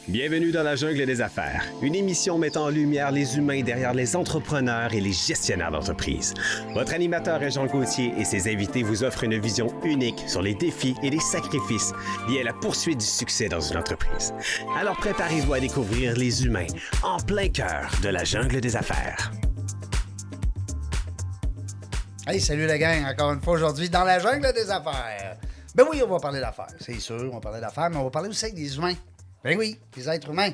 Bienvenue dans la jungle des affaires, une émission mettant en lumière les humains derrière les entrepreneurs et les gestionnaires d'entreprise. Votre animateur est Jean Gauthier et ses invités vous offrent une vision unique sur les défis et les sacrifices liés à la poursuite du succès dans une entreprise. Alors préparez-vous à découvrir les humains en plein cœur de la jungle des affaires. Hey, salut la gang, encore une fois aujourd'hui dans la jungle des affaires. Ben oui, on va parler d'affaires, c'est sûr, on va parler d'affaires, mais on va parler aussi avec des humains. Ben oui, des êtres humains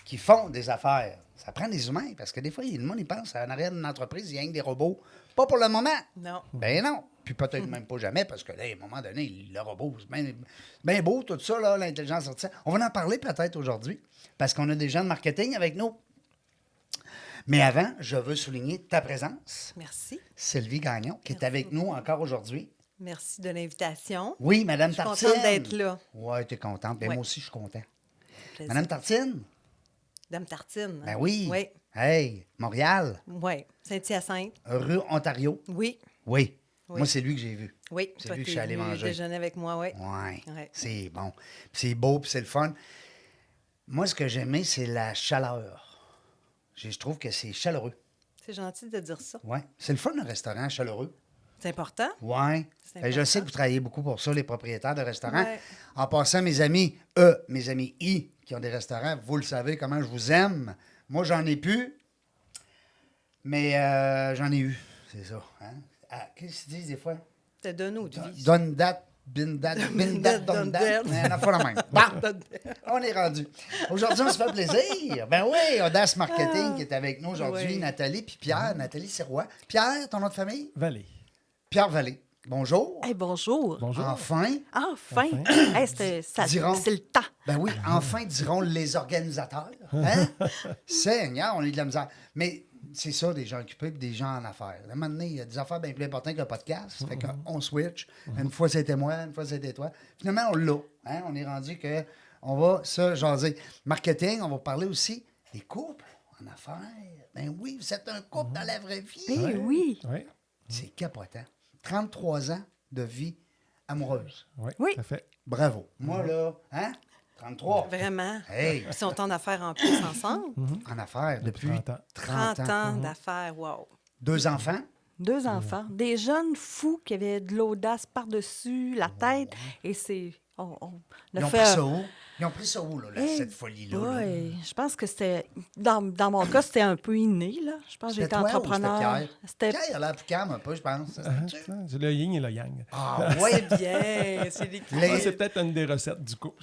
qui font des affaires. Ça prend des humains, parce que des fois, le monde, il pense en arrière d'une entreprise, il y a rien que des robots. Pas pour le moment. Non. Ben non. Puis peut-être même pas jamais, parce que là, à un moment donné, le robot, c'est bien beau, tout ça, là, l'intelligence artificielle. On va en parler peut-être aujourd'hui, parce qu'on a des gens de marketing avec nous. Mais avant, je veux souligner ta présence. Merci. Sylvie Gagnon, qui est avec nous encore aujourd'hui. Merci de l'invitation. Oui, Madame Je suis Tartine. contente d'être là. Oui, tu es contente. Ben Ouais. moi aussi, je suis content. Plaisir. Madame Tartine? Dame Tartine. Ben oui. Oui. Hey, Montréal, Oui. Saint-Hyacinthe. rue Ontario. Oui. Oui. Oui. Moi, c'est lui que j'ai vu. Oui. C'est Toi, lui que je t'es suis allé venu manger. déjeuner avec moi, oui. Oui. Ouais. C'est bon. Puis c'est beau, puis c'est le fun. Moi, ce que j'aimais, c'est la chaleur. Je trouve que c'est chaleureux. C'est gentil de dire ça. Oui. C'est le fun, un restaurant chaleureux. C'est important. Oui. C'est Je sais important. que vous travaillez beaucoup pour ça, les propriétaires de restaurants. Ouais. En passant, mes amis I, qui ont des restaurants, vous le savez comment je vous aime. Moi, j'en ai plus, mais j'en ai eu. C'est ça. Hein? Ah, qu'est-ce qu'ils disent des fois? C'est de nous, de vie. Donne date, bin date, bin date, donne date. On a fait la même. Bon, on est rendu. Aujourd'hui, on se fait plaisir. Ben oui, Audace Marketing qui est avec nous aujourd'hui, Oui. Nathalie puis Pierre, Nathalie Sirois. Pierre, ton nom de famille? Vallée. Pierre Vallée. Bonjour. Hey, bonjour. Bonjour. Enfin. Enfin. Hey, Diront. c'est le temps. Ben oui, enfin diront les organisateurs. Hein? Seigneur, on a eu de la misère. Mais c'est ça, des gens occupés et des gens en affaires. À un moment donné, il y a des affaires bien plus importantes que le podcast. Fait qu'on switch. Une fois, c'était moi, une fois, c'était toi. Finalement, on l'a. Hein? On est rendu que on va se jaser. Marketing, on va parler aussi des couples en affaires. Ben oui, vous êtes un couple dans la vraie vie. Eh oui. Oui, C'est capotant. 33 ans de vie amoureuse. oui, Oui. tout à fait. Bravo. Moi, là, hein? 33. Vraiment. Hey, Puis on temps d'affaires en plus ensemble. en affaires depuis 30 ans. 30 30 ans. ans d'affaires, wow. 2 enfants. 2 enfants. Des jeunes fous qui avaient de l'audace par-dessus la tête. Et c'est... On Ils a ont fait... pris ça où? Ils ont pris ça où, là, Eh cette folie-là? là? boy, je pense que c'était... Dans mon cas, c'était un peu inné, là. Je pense que C'était j'étais toi ou entrepreneur. c'était Pierre? Pierre, il a l'air plus calme un peu, je pense. C'est le yin et le yang. Ah, ouais. C'est bien. C'est l'équilibre. Ah, c'est peut-être une des recettes du coup.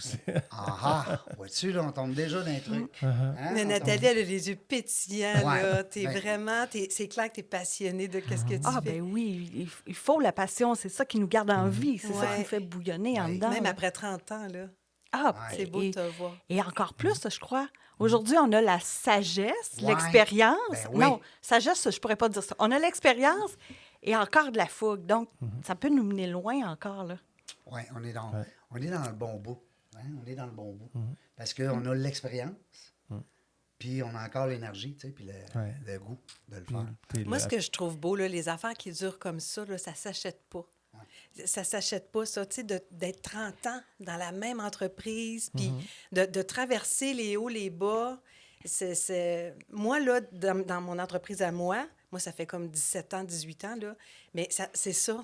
Ah, vois-tu, là, on tombe déjà dans un truc. Hein? Mais On Nathalie, elle a les yeux pétillants, Ouais. là. T'es Ben- vraiment... c'est clair que t'es passionnée de qu'est-ce que tu Ah, fais. ben oui, il faut la passion. C'est ça qui nous garde en vie. C'est ça Ouais. qui nous fait bouillonner en dedans. Même là. après 30 ans, là. Ah, C'est beau de et- te voir. Et encore plus, je crois. Aujourd'hui, on a la sagesse, Ouais. l'expérience. Ben oui. Non, sagesse, je pourrais pas dire ça. On a l'expérience et encore de la fougue. Donc, ça peut nous mener loin encore, là. Oui, on est dans le bon bout. Hein? On est dans le bon bout. Parce qu'on a l'expérience, puis on a encore l'énergie, tu sais, puis le goût de le faire. Moi, ce que je trouve beau, là, les affaires qui durent comme ça, là, ça s'achète pas. Ça s'achète pas, ça, tu sais, d'être 30 ans dans la même entreprise, puis de traverser les hauts, les bas. Moi, là, dans mon entreprise à moi, ça fait comme 17 ans, 18 ans, là, mais c'est ça,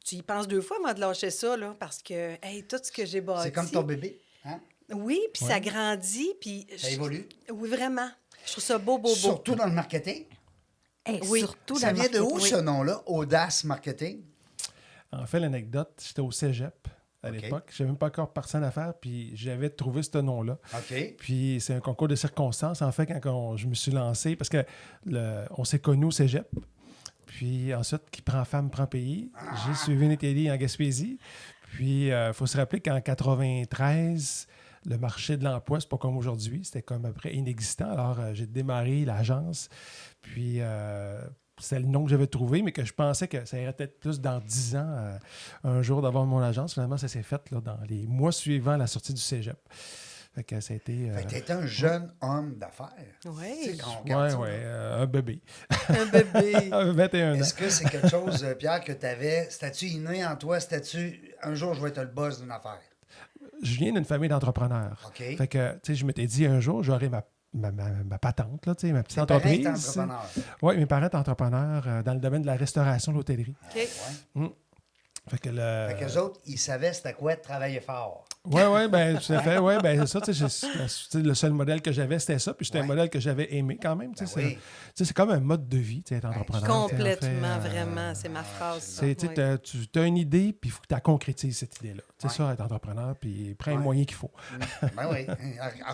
tu y penses 2 fois, moi, de lâcher ça, là, parce que, hey, tout ce que j'ai bâti... C'est comme ton bébé, hein? Oui, puis ça grandit, puis... Ça évolue. Oui, vraiment. Je trouve ça beau, beau, beau. Surtout dans le marketing. Et Oui. surtout Ça dans le vient de où, marketing. ce nom-là, Audace Marketing? En fait, l'anecdote, j'étais au cégep à OK. l'époque. Je n'avais même pas encore parti en affaires, puis j'avais trouvé ce nom-là. OK. Puis c'est un concours de circonstances, en fait, quand je me suis lancé, parce que on s'est connus au cégep. Puis ensuite, qui prend femme, prend pays. J'ai suivi une atelier en Gaspésie. Puis il faut se rappeler qu'en 93, le marché de l'emploi, c'est pas comme aujourd'hui. C'était comme à peu près inexistant. Alors, j'ai démarré l'agence. Puis c'est le nom que j'avais trouvé, mais que je pensais que ça irait peut-être plus dans 10 ans, un jour d'avoir mon agence. Finalement, ça s'est fait là, dans les mois suivants la sortie du cégep. Fait que ça a été... Fait que t'es un jeune homme d'affaires. Oui. Tu sais, quand on regarde Ouais, ça, un bébé. Un bébé. 21 ans. Est-ce que c'est quelque chose, Pierre, que tu avais? C'était-tu inné en toi? C'était-tu un jour je vais être le boss d'une affaire? je viens d'une famille d'entrepreneurs. OK. Fait que, tu sais, je m'étais dit un jour, j'aurai ma patente, là, tu sais, ma petite Tes parents étaient entreprise. entrepreneurs. Oui, mes parents étaient entrepreneurs dans le domaine de la restauration, l'hôtellerie. OK. Ouais. Fait que Fait qu'eux autres, ils savaient c'était quoi de travailler fort. Oui, ben tout à fait. Oui, ben c'est ça. Tu sais, le seul modèle que j'avais, c'était ça. Puis c'était un Ouais. modèle que j'avais aimé quand même. Tu sais, Ben oui. c'est comme un mode de vie, tu sais, être entrepreneur. tu sais, en fait, Complètement, vraiment. C'est ma phrase. ça. Tu Ouais. tu as une idée, puis il faut que tu la concrétises, cette idée-là. C'est Ouais. ça, être entrepreneur, puis prends les Ouais. moyens qu'il faut. Ben oui.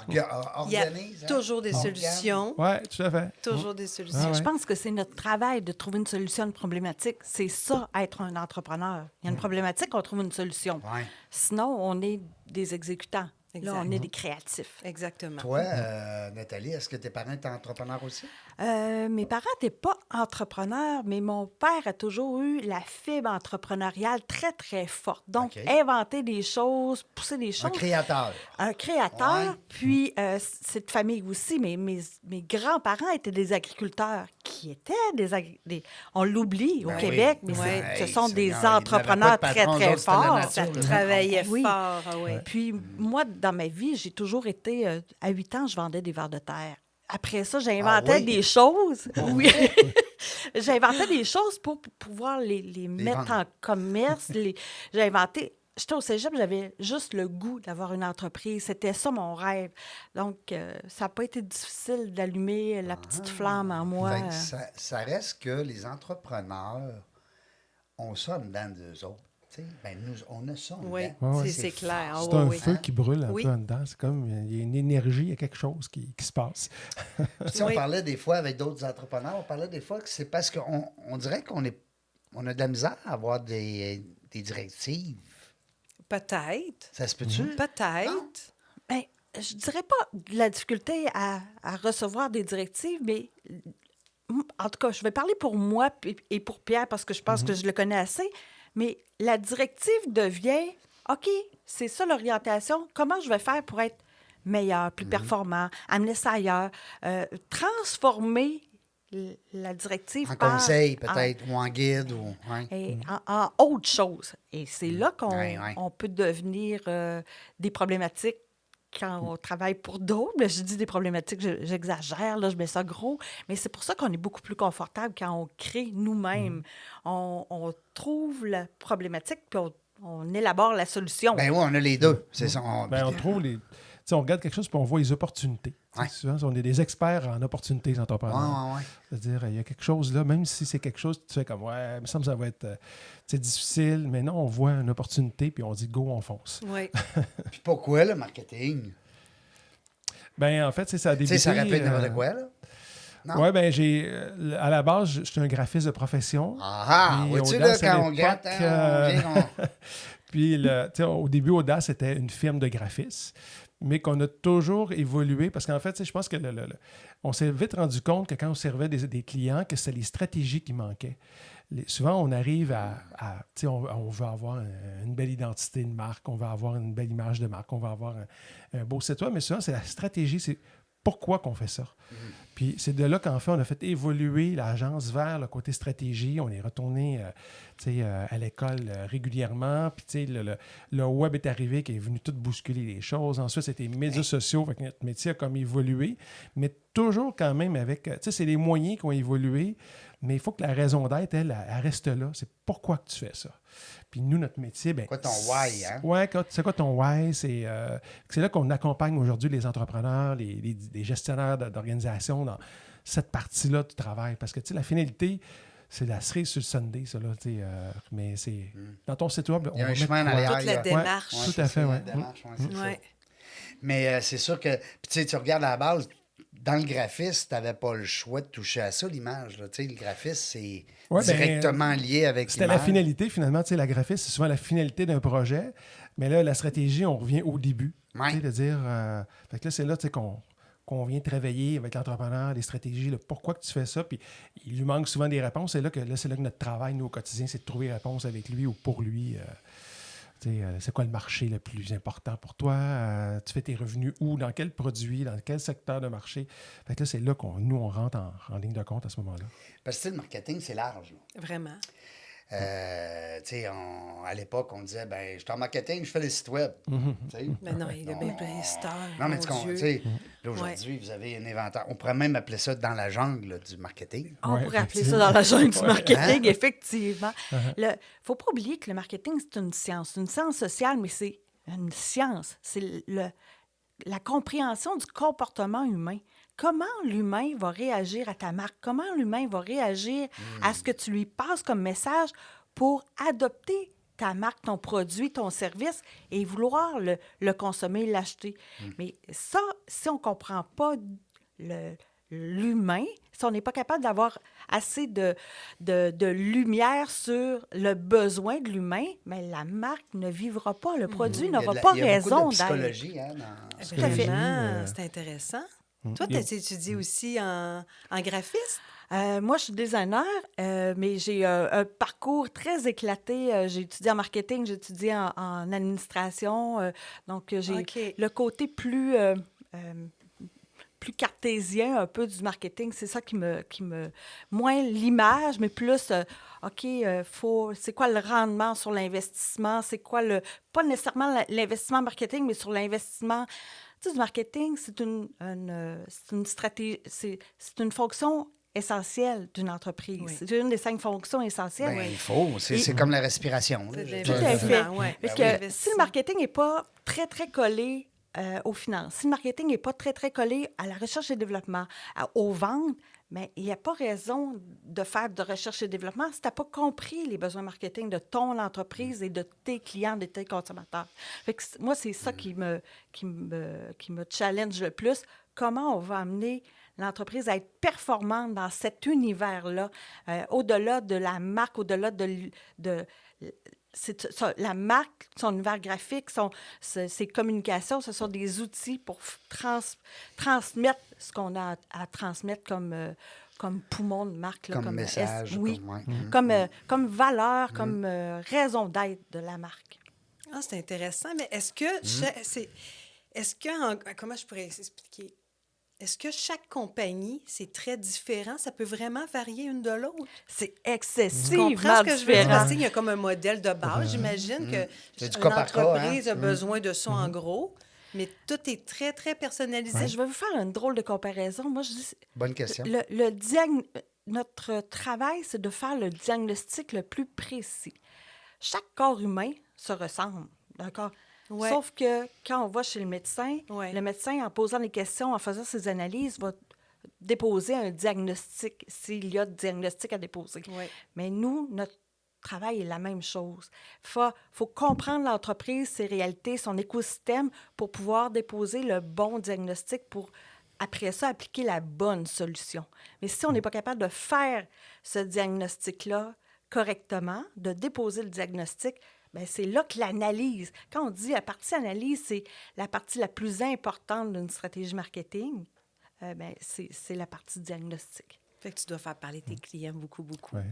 Il y a Organise. hein. toujours des Organe. solutions. Oui, tout à fait. Toujours des solutions. Ah ouais. Je pense que c'est notre travail de trouver une solution à une problématique. C'est ça, être un entrepreneur. Il y a une problématique, on trouve une solution. Ouais. Sinon, on est des exécutants. Exact. Là, on est des créatifs. Exactement. Toi, Nathalie, est-ce que tes parents étaient entrepreneurs aussi? Mes parents n'étaient pas entrepreneurs, mais mon père a toujours eu la fibre entrepreneuriale très, très forte. Donc, OK. inventer des choses, pousser des Un choses. créateur. Un créateur. Ouais. Puis, c'est de famille aussi, mais mes grands-parents étaient des agriculteurs qui étaient on l'oublie au Ben Québec, oui. mais Ouais. ce Hey, sont des Seigneur, ils entrepreneurs n'avaient pas de très, patron, très eux autres, c'était la forts. nature. Ça là. travaillait Oui. fort. Ah oui. Puis moi, dans ma vie, j'ai toujours été... à 8 ans, je vendais des vers de terre. Après ça, j'inventais Ah oui? des choses. Oui. J'inventais des choses pour pouvoir les mettre vendre. en commerce. J'ai inventé... J'étais au cégep, j'avais juste le goût d'avoir une entreprise. C'était ça mon rêve. Donc, ça n'a pas été difficile d'allumer la petite flamme en moi. Fait que ça reste que les entrepreneurs ont ça en dedans d'eux autres. Tu sais, ben nous, on a ça en Oui, dedans. Ouais, c'est clair. Ah C'est oui, un oui. feu qui brûle un Oui. peu en dedans. C'est comme, il y a une énergie, il y a quelque chose qui se passe. Puis, tu sais, on Oui. parlait des fois avec d'autres entrepreneurs, on parlait des fois que c'est parce qu'on dirait on a de la misère à avoir des directives. Peut-être. Ça se peut-tu? Peut-être. Ben, je dirais pas de la difficulté à recevoir des directives, mais en tout cas, je vais parler pour moi et pour Pierre parce que je pense que je le connais assez, mais la directive devient, OK, c'est ça l'orientation, comment je vais faire pour être meilleur, plus performant, amener ça ailleurs, transformer la directive En par- conseil, peut-être, ou en guide. Ou, ouais. et en autre chose. Et c'est là qu'on Ouais, ouais. on peut devenir des problématiques quand on travaille pour d'autres. Mais je dis des problématiques, j'exagère, là, je mets ça gros. Mais c'est pour ça qu'on est beaucoup plus confortable quand on crée nous-mêmes. On trouve la problématique, puis on élabore la solution. Ben oui, on a les deux. C'est ça. Ben, on trouve les. Tu sais, on regarde quelque chose puis on voit les opportunités. Tu sais, Ouais. souvent, on est des experts en opportunités, les Ouais, entrepreneurs. ouais, ouais. C'est-à-dire, il y a quelque chose là, même si c'est quelque chose, tu fais comme, ouais, il me semble que ça va être difficile, mais non, on voit une opportunité puis on dit, go, on fonce. Oui. Puis pourquoi le marketing? Ben en fait, c'est ça a Tu débuté. sais, ça rappelle n'importe quoi, là? Non? Oui, ben à la base, je suis un graphiste de profession. Ah, Puis vois-tu, Audace, là, à quand on gratte, l'époque, Puis, tu sais, au début, Audace, c'était une firme de graphistes, mais qu'on a toujours évolué parce qu'en fait, tu sais, je pense que on s'est vite rendu compte que quand on servait des clients, que c'était les stratégies qui manquaient. Souvent, on arrive tu sais, on veut avoir une belle identité de marque, on veut avoir une belle image de marque, on veut avoir un beau site web, mais souvent, c'est la stratégie, c'est pourquoi qu'on fait ça. Puis c'est de là qu'en fait, on a fait évoluer l'agence vers le côté stratégie. On est retourné à l'école régulièrement. Puis tu sais, le web est arrivé qui est venu tout bousculer les choses. Ensuite, c'était les médias sociaux. Fait que notre métier a comme évolué. Mais toujours quand même avec... Tu sais, c'est les moyens qui ont évolué. Mais il faut que la raison d'être, elle reste là. C'est pourquoi que tu fais ça. Puis nous, notre métier... Ben, Quoi ton why, hein? Oui, c'est quoi ton why? C'est là qu'on accompagne aujourd'hui les entrepreneurs, les gestionnaires d'organisation dans cette partie-là du travail. Parce que, tu sais, la finalité, c'est la cerise sur le Sunday, ça, là, tu sais. Mais c'est... Dans ton site web, Il y a va un chemin en mettre quoi? arrière. Toute la il y a- démarche. Ouais, Tout c'est à fait, ça, ouais. la démarche, ouais, c'est ça. Ouais. Mais c'est sûr que, puis tu sais, tu regardes à la base, dans le graphisme, tu n'avais pas le choix de toucher à ça, l'image. Là. Tu sais, le graphisme, c'est Ouais, ben, directement lié avec C'était la l'image. finalité, finalement. Tu sais, la graphiste, c'est souvent la finalité d'un projet. Mais là, la stratégie, on revient au début. Ouais. Tu sais, de dire... fait que là, c'est là, tu sais, qu'on vient travailler avec l'entrepreneur, les stratégies, le pourquoi que tu fais ça. Puis il lui manque souvent des réponses. C'est là que notre travail, nous, au quotidien, c'est de trouver des réponses avec lui ou pour lui. C'est quoi le marché le plus important pour toi? Tu fais tes revenus où? Dans quel produit? Dans quel secteur de marché? Fait que là, c'est là qu'on rentre en ligne de compte à ce moment-là. Parce que tu sais, le marketing, c'est large. Là. Vraiment. Tu sais, à l'époque, on disait, ben, je suis en marketing, je fais les sites web. Tu sais. Mais non, il y a bien plein de stars. Non, mais mon tu Dieu. sais, là, aujourd'hui, vous avez un inventaire. On pourrait même appeler ça dans la jungle là, du marketing. On Ouais, pourrait appeler effectivement. ça dans la jungle du marketing, Hein? effectivement. Il ne faut pas oublier que le marketing, c'est une science. C'est une science sociale, mais c'est une science. C'est la compréhension du comportement humain. Comment l'humain va réagir à ta marque? Comment l'humain va réagir à ce que tu lui passes comme message pour adopter ta marque, ton produit, ton service et vouloir le consommer, l'acheter. Mais ça, si on ne comprend pas l'humain, si on n'est pas capable d'avoir assez de lumière sur le besoin de l'humain, mais la marque ne vivra pas. Le produit n'aura pas Il y a raison beaucoup de d'être. psychologie hein, dans... Tout à fait. Vraiment, c'est intéressant. Toi, tu Il y as étudié aussi en graphisme? Moi, je suis designer, mais j'ai un parcours très éclaté. J'ai étudié en marketing, j'ai étudié en administration. Donc, j'ai OK. le côté plus cartésien un peu du marketing. C'est ça qui me moins l'image, mais plus, OK, c'est quoi le rendement sur l'investissement? C'est quoi pas nécessairement l'investissement marketing, mais sur l'investissement. Tu sais, du marketing, c'est une stratégie, c'est une fonction essentielle d'une entreprise. Oui. C'est une des 5 fonctions essentielles. Ben, il faut. C'est comme la respiration. là. C'est de Tout à fait. l'investissement, ouais. Fait Ben que oui. si le marketing n'est pas très, très collé aux finances, si le marketing n'est pas très, très collé à la recherche et développement, aux ventes, mais il n'y a pas raison de faire de recherche et développement si tu n'as pas compris les besoins marketing de ton entreprise et de tes clients, de tes consommateurs. Fait que moi, c'est ça qui me challenge le plus. Comment on va amener l'entreprise à être performante dans cet univers-là, au-delà de la marque, au-delà de la marque, son univers graphique, ses communications, ce sont des outils pour transmettre ce qu'on a à transmettre comme poumon de marque. Là, Comme message. oui, Comme, comme valeur, comme raison d'être de la marque. Ah, c'est intéressant, mais est-ce que comment je pourrais expliquer? Est-ce que chaque compagnie, c'est très différent? Ça peut vraiment varier une de l'autre? C'est Tu excessivement comprends ce que je veux dire? différent. Parce qu'il y a comme un modèle de base. J'imagine C'est du qu'une cas par cas, entreprise hein? a besoin de ça en gros, mais tout est très, très personnalisé. Je vais vous faire une drôle de comparaison. Moi, je dis, Bonne question. notre travail, c'est de faire le diagnostic le plus précis. Chaque corps humain se ressemble, d'accord? Ouais. Sauf que quand on va chez le médecin, Ouais. le médecin, en posant des questions, en faisant ses analyses, va déposer un diagnostic, s'il y a de diagnostic à déposer. Ouais. Mais nous, notre travail est la même chose. Il faut comprendre l'entreprise, ses réalités, son écosystème pour pouvoir déposer le bon diagnostic pour, après ça, appliquer la bonne solution. Mais si on n'est pas capable de faire ce diagnostic-là correctement, de déposer le diagnostic, bien, c'est là que l'analyse, quand on dit la partie analyse, c'est la partie la plus importante d'une stratégie marketing, bien, c'est la partie diagnostic. Fait que tu dois faire parler tes clients beaucoup, beaucoup. Ouais.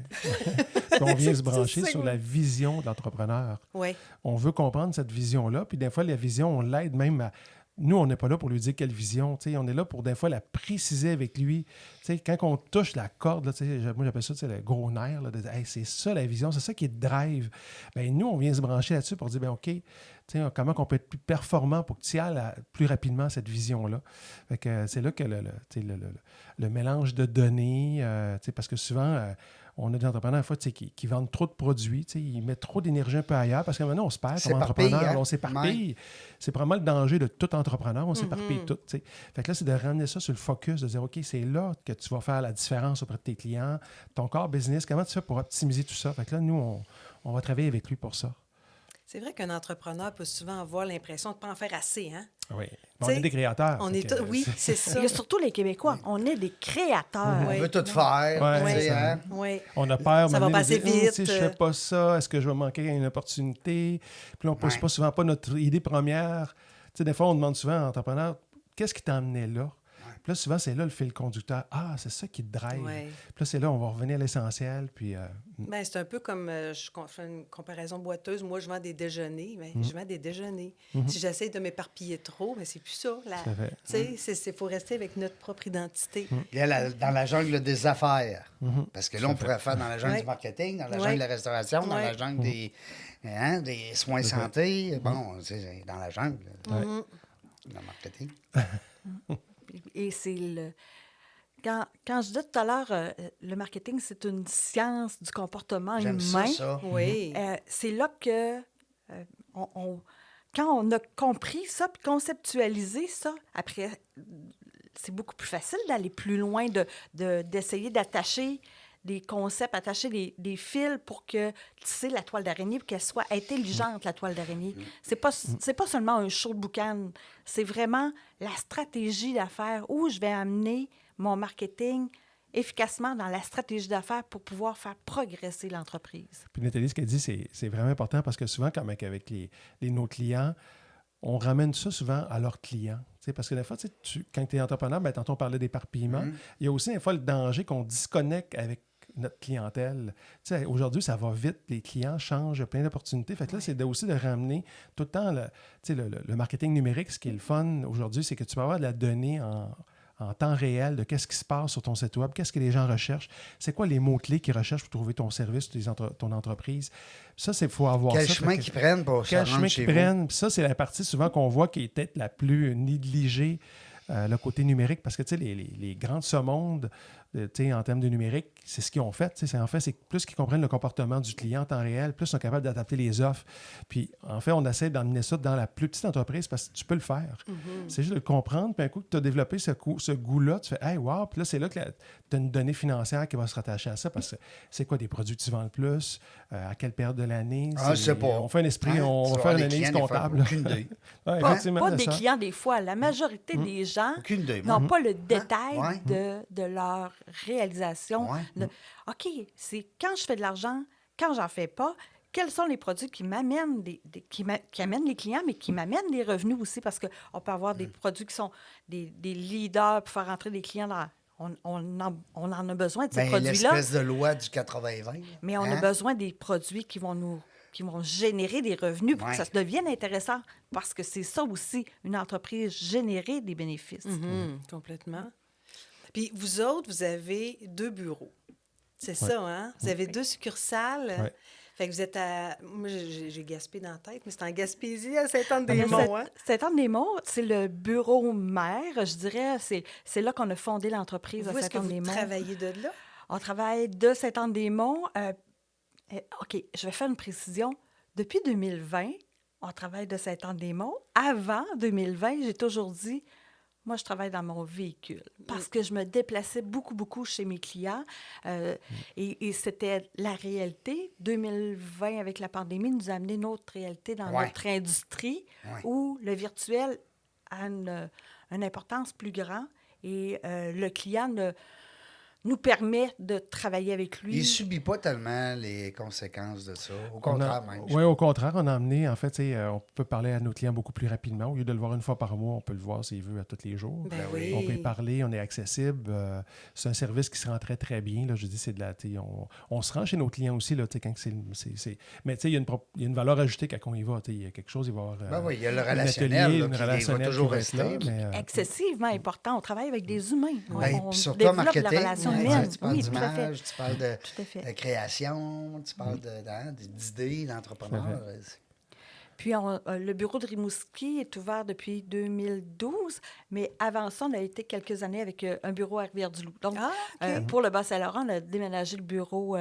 Puis on vient se brancher C'est sur ça. la vision de l'entrepreneur. Oui. On veut comprendre cette vision-là, puis des fois, la vision, on l'aide même à... Nous, on n'est pas là pour lui dire quelle vision, tu sais, on est là pour des fois la préciser avec lui. Tu sais, quand on touche la corde, là, tu sais, moi j'appelle ça tu sais, le gros nerf, là, de dire, hey, c'est ça la vision, c'est ça qui est drive. Bien, nous, on vient se brancher là-dessus pour dire, bien, OK, tu sais, comment on peut être plus performant pour que tu ailles plus rapidement à cette vision-là. Fait que c'est là que le mélange de données, tu sais, parce que souvent, on a des entrepreneurs, des fois, tu sais, qui vendent trop de produits, tu sais, ils mettent trop d'énergie un peu ailleurs, parce que maintenant, on se perd comme S'éparpille, entrepreneur, hein? on s'éparpille. C'est vraiment le danger de tout entrepreneur, on s'éparpille tout, tu sais. Fait que là, c'est de ramener ça sur le focus, de dire, OK, c'est là que tu vas faire la différence auprès de tes clients, ton corps business, comment tu fais pour optimiser tout ça? Fait que là, nous, on va travailler avec lui pour ça. C'est vrai qu'un entrepreneur peut souvent avoir l'impression de ne pas en faire assez, hein? Oui. Tu On sais, est des créateurs. On fait est que, oui, c'est ça. Il y a surtout les Québécois. On est des créateurs. On Oui. veut tout faire. Ouais, tu sais, ça. hein? Oui. On a peur. Ça va maintenant, de passer dire, vite. Si je fais pas ça, est-ce que je vais manquer à une opportunité? Puis là, on ne pose Ouais. pas souvent pas notre idée première. Tu sais, des fois, on demande souvent à l'entrepreneur, qu'est-ce qui t'a amené là? Puis là, souvent, c'est là le fil conducteur. Ah, c'est ça qui te drive. Ouais. Puis là, c'est là, on va revenir à l'essentiel. Puis, Ben, c'est un peu comme, fais une comparaison boiteuse. Moi, je vends des déjeuners. Ben, je vends des déjeuners. Si j'essaie de m'éparpiller trop, ben, c'est plus ça. Tout à fait. Tu sais, il faut rester avec notre propre identité. Il y a dans la jungle des affaires. Parce que là, on pourrait faire dans la jungle Ouais. du marketing, dans la Ouais. jungle de la restauration, dans Ouais. la jungle des soins santé. Bon, c'est dans la jungle Ouais. dans le marketing. Et c'est le... Quand je disais tout à l'heure, le marketing, c'est une science du comportement J'aime humain. ça. Oui. C'est là que, quand on a compris ça, puis conceptualisé ça, après, c'est beaucoup plus facile d'aller plus loin, d'essayer d'attacher des concepts, attacher des fils pour que tisser la toile d'araignée, pour qu'elle soit intelligente, la toile d'araignée. C'est pas seulement un show de boucan, c'est vraiment la stratégie d'affaires où je vais amener mon marketing efficacement dans la stratégie d'affaires pour pouvoir faire progresser l'entreprise. Puis Nathalie, ce qu'elle dit, c'est vraiment important parce que souvent, comme avec nos clients, on ramène ça souvent à leurs clients. Tu sais, parce que des fois, quand tu es entrepreneur, bien, tantôt on parlait d'éparpillement. Il y a aussi des fois le danger qu'on disconnecte avec notre clientèle. Tu sais, aujourd'hui, ça va vite, les clients changent, il y a plein d'opportunités. Fait que là, c'est aussi de ramener tout le temps le marketing numérique. Ce qui est le fun aujourd'hui, c'est que tu peux avoir de la donnée en temps réel de qu'est-ce qui se passe sur ton site web, qu'est-ce que les gens recherchent, c'est quoi les mots-clés qu'ils recherchent pour trouver ton service, ton entreprise. Ça, il faut avoir Quel ça. chemin qu'ils prennent pour se Quel rendre chemin chez qu'ils vous. prennent. Puis ça, c'est la partie souvent qu'on voit qui est peut-être la plus négligée, le côté numérique, parce que tu sais, les grands de ce monde, tu sais, en termes de numérique, c'est ce qu'ils ont fait. Tu sais, en fait, c'est plus qu'ils comprennent le comportement du client en temps réel, plus ils sont capables d'adapter les offres. Puis, en fait, on essaie d'emmener ça dans la plus petite entreprise parce que tu peux le faire. C'est juste de le comprendre. Puis, un coup que tu as développé ce goût-là, tu fais « Hey, wow! » Puis là, c'est là que tu as une donnée financière qui va se rattacher à ça parce que c'est quoi des produits que tu vends le plus, à quelle période de l'année. Ah, je sais pas. On fait un esprit, Hein? on Tu va vas faire avoir une des analyse clients, des fois, comptable. aucune idée. Ouais, Pas effectivement, des c'est ça. clients, des fois. La majorité des gens Aucune idée. n'ont pas le détail Ouais. de leur réalisation. Ouais. OK, c'est quand je fais de l'argent, quand j'en fais pas, quels sont les produits qui m'amènent qui amènent les clients, mais qui m'amènent des revenus aussi, parce qu'on peut avoir des produits qui sont des leaders pour faire entrer des clients dans... On en a besoin de ces Ben, produits-là, l'espèce de loi du 80-20. mais on a besoin des produits qui vont générer des revenus pour que ça devienne intéressant, parce que c'est ça aussi, une entreprise, générer des bénéfices. Complètement. Puis vous autres, vous avez 2 bureaux. C'est ça, hein? Vous avez 2 succursales. Ouais. Fait que vous êtes à... Moi, j'ai Gaspé dans la tête, mais c'est en Gaspésie, à Saint-Anne-des-Monts, hein? Saint-Anne-des-Monts, c'est le bureau mère, je dirais. C'est là qu'on a fondé l'entreprise Vous, à est-ce que vous Saint-Anne-des-Monts. travaillez de là? On travaille de Saint-Anne-des-Monts. OK, je vais faire une précision. Depuis 2020, on travaille de Saint-Anne-des-Monts. Avant 2020, j'ai toujours dit, moi, je travaille dans mon véhicule parce que je me déplaçais beaucoup, beaucoup chez mes clients. Et c'était la réalité. 2020, avec la pandémie, nous a amené une autre réalité dans notre industrie où le virtuel a une importance plus grande et le client nous permet de travailler avec lui. Il ne subit pas tellement les conséquences de ça. Au contraire, même. Oui, au contraire, on a amené, en fait, on peut parler à nos clients beaucoup plus rapidement. Au lieu de le voir une fois par mois, on peut le voir s'il veut à tous les jours. Ben oui. On peut y parler, on est accessible. C'est un service qui se rend très, très bien. Là, je dis, c'est de la... On se rend chez nos clients aussi, là, quand c'est... Mais il y a une valeur ajoutée quand on y va. Il y a quelque chose, il va y avoir Ben oui, il y a le un relationnel atelier, là, une qui va relationnelle toujours qui va être là, rester. mais, Excessivement important. On travaille avec des humains. Ben, on puis surtout en développe la marketing, relation hein, humaine. tu parles Oui, tout à fait. d'image, tu parles de Tout à fait. création, tu parles d'idées, d'entrepreneurs. Puis, le bureau de Rimouski est ouvert depuis 2012, mais avant ça, on a été quelques années avec un bureau à Rivière-du-Loup. Donc, pour le Bas-Saint-Laurent, on a déménagé le bureau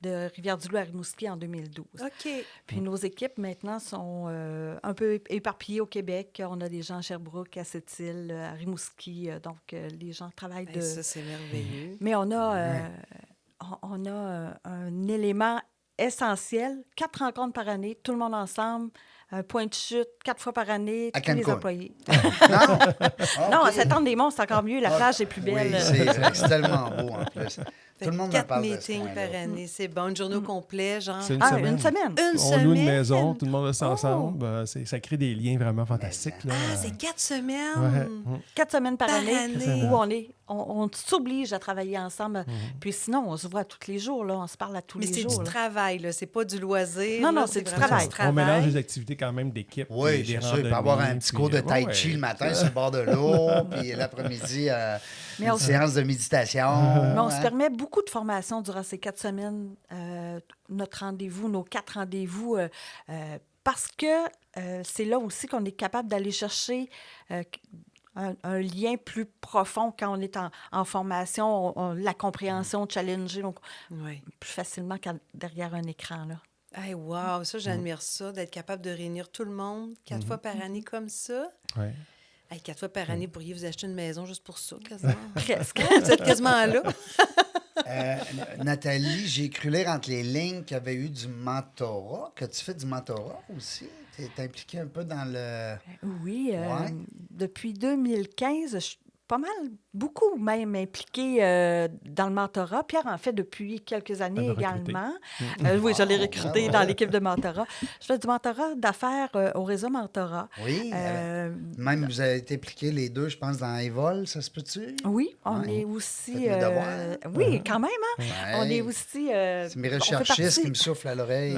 de Rivière-du-Loup à Rimouski en 2012. OK. Puis, nos équipes, maintenant, sont un peu éparpillées au Québec. On a des gens à Sherbrooke, à Sept-Îles, à Rimouski. Donc, les gens travaillent Ben, ça, c'est merveilleux. Mais on a un élément essentiel, 4 rencontres par année, tout le monde ensemble, un point de chute 4 fois par année, À tous les Cancun. employés. Non? Non, OK. à Saint-Anne-des-Monts, c'est encore mieux, la plage est plus belle. Oui, c'est vrai, c'est tellement beau en plus. Fait Tout le monde me 4 parle de ce meetings coin-là. par année, c'est bon. Une journée au complet, genre. C'est Ah, une semaine. Une On loue une semaine? maison, tout le monde reste Oh! ensemble. Ça crée des liens vraiment fantastiques. Là. Ah, c'est 4 semaines? Ouais. 4 semaines par Par année, année. où on s'oblige à travailler ensemble. Puis sinon, on se voit tous les jours, là. On se parle à tous Mais les c'est jours. du là. travail, là. C'est pas du loisir. Non, là, non, c'est du vraiment travail. On mélange les activités quand même d'équipe. Oui, puis des c'est sûr. Il peut y avoir un petit cours de tai chi le matin sur le bord de l'eau, puis l'après-midi, Mais une on- séance de méditation. Mais on se hein. permet beaucoup de formations durant ces 4 semaines. Notre rendez-vous, nos 4 rendez-vous, parce que c'est là aussi qu'on est capable d'aller chercher un lien plus profond quand on est en formation, la compréhension challengée, donc Oui. plus facilement qu'à derrière un écran. Là. Hey, wow, ça, j'admire ça, d'être capable de réunir tout le monde 4 fois par année comme ça. Ouais. Hey, 4 fois par année, pourriez vous acheter une maison juste pour ça, quasiment. Presque. Vous êtes quasiment là. Nathalie, j'ai cru lire entre les lignes qu'il y avait eu du mentorat, que tu fais du mentorat aussi. Tu es impliqué un peu dans le... Oui, Ouais. depuis 2015, je suis pas mal, beaucoup même impliquée dans le mentorat. Pierre en fait depuis quelques années Elle l'a recruté. également. Oui, je l'ai recruté dans l'équipe de mentorat. Je fais du mentorat d'affaires au réseau mentorat. Oui, même vous avez été impliqués les deux, je pense, dans Evol, ça se peut-tu? Oui, on Ouais. est aussi... Faites le devoir. oui, quand même. Hein? Ouais. On est aussi... C'est mes on fait recherchistes partie- qui me soufflent à l'oreille.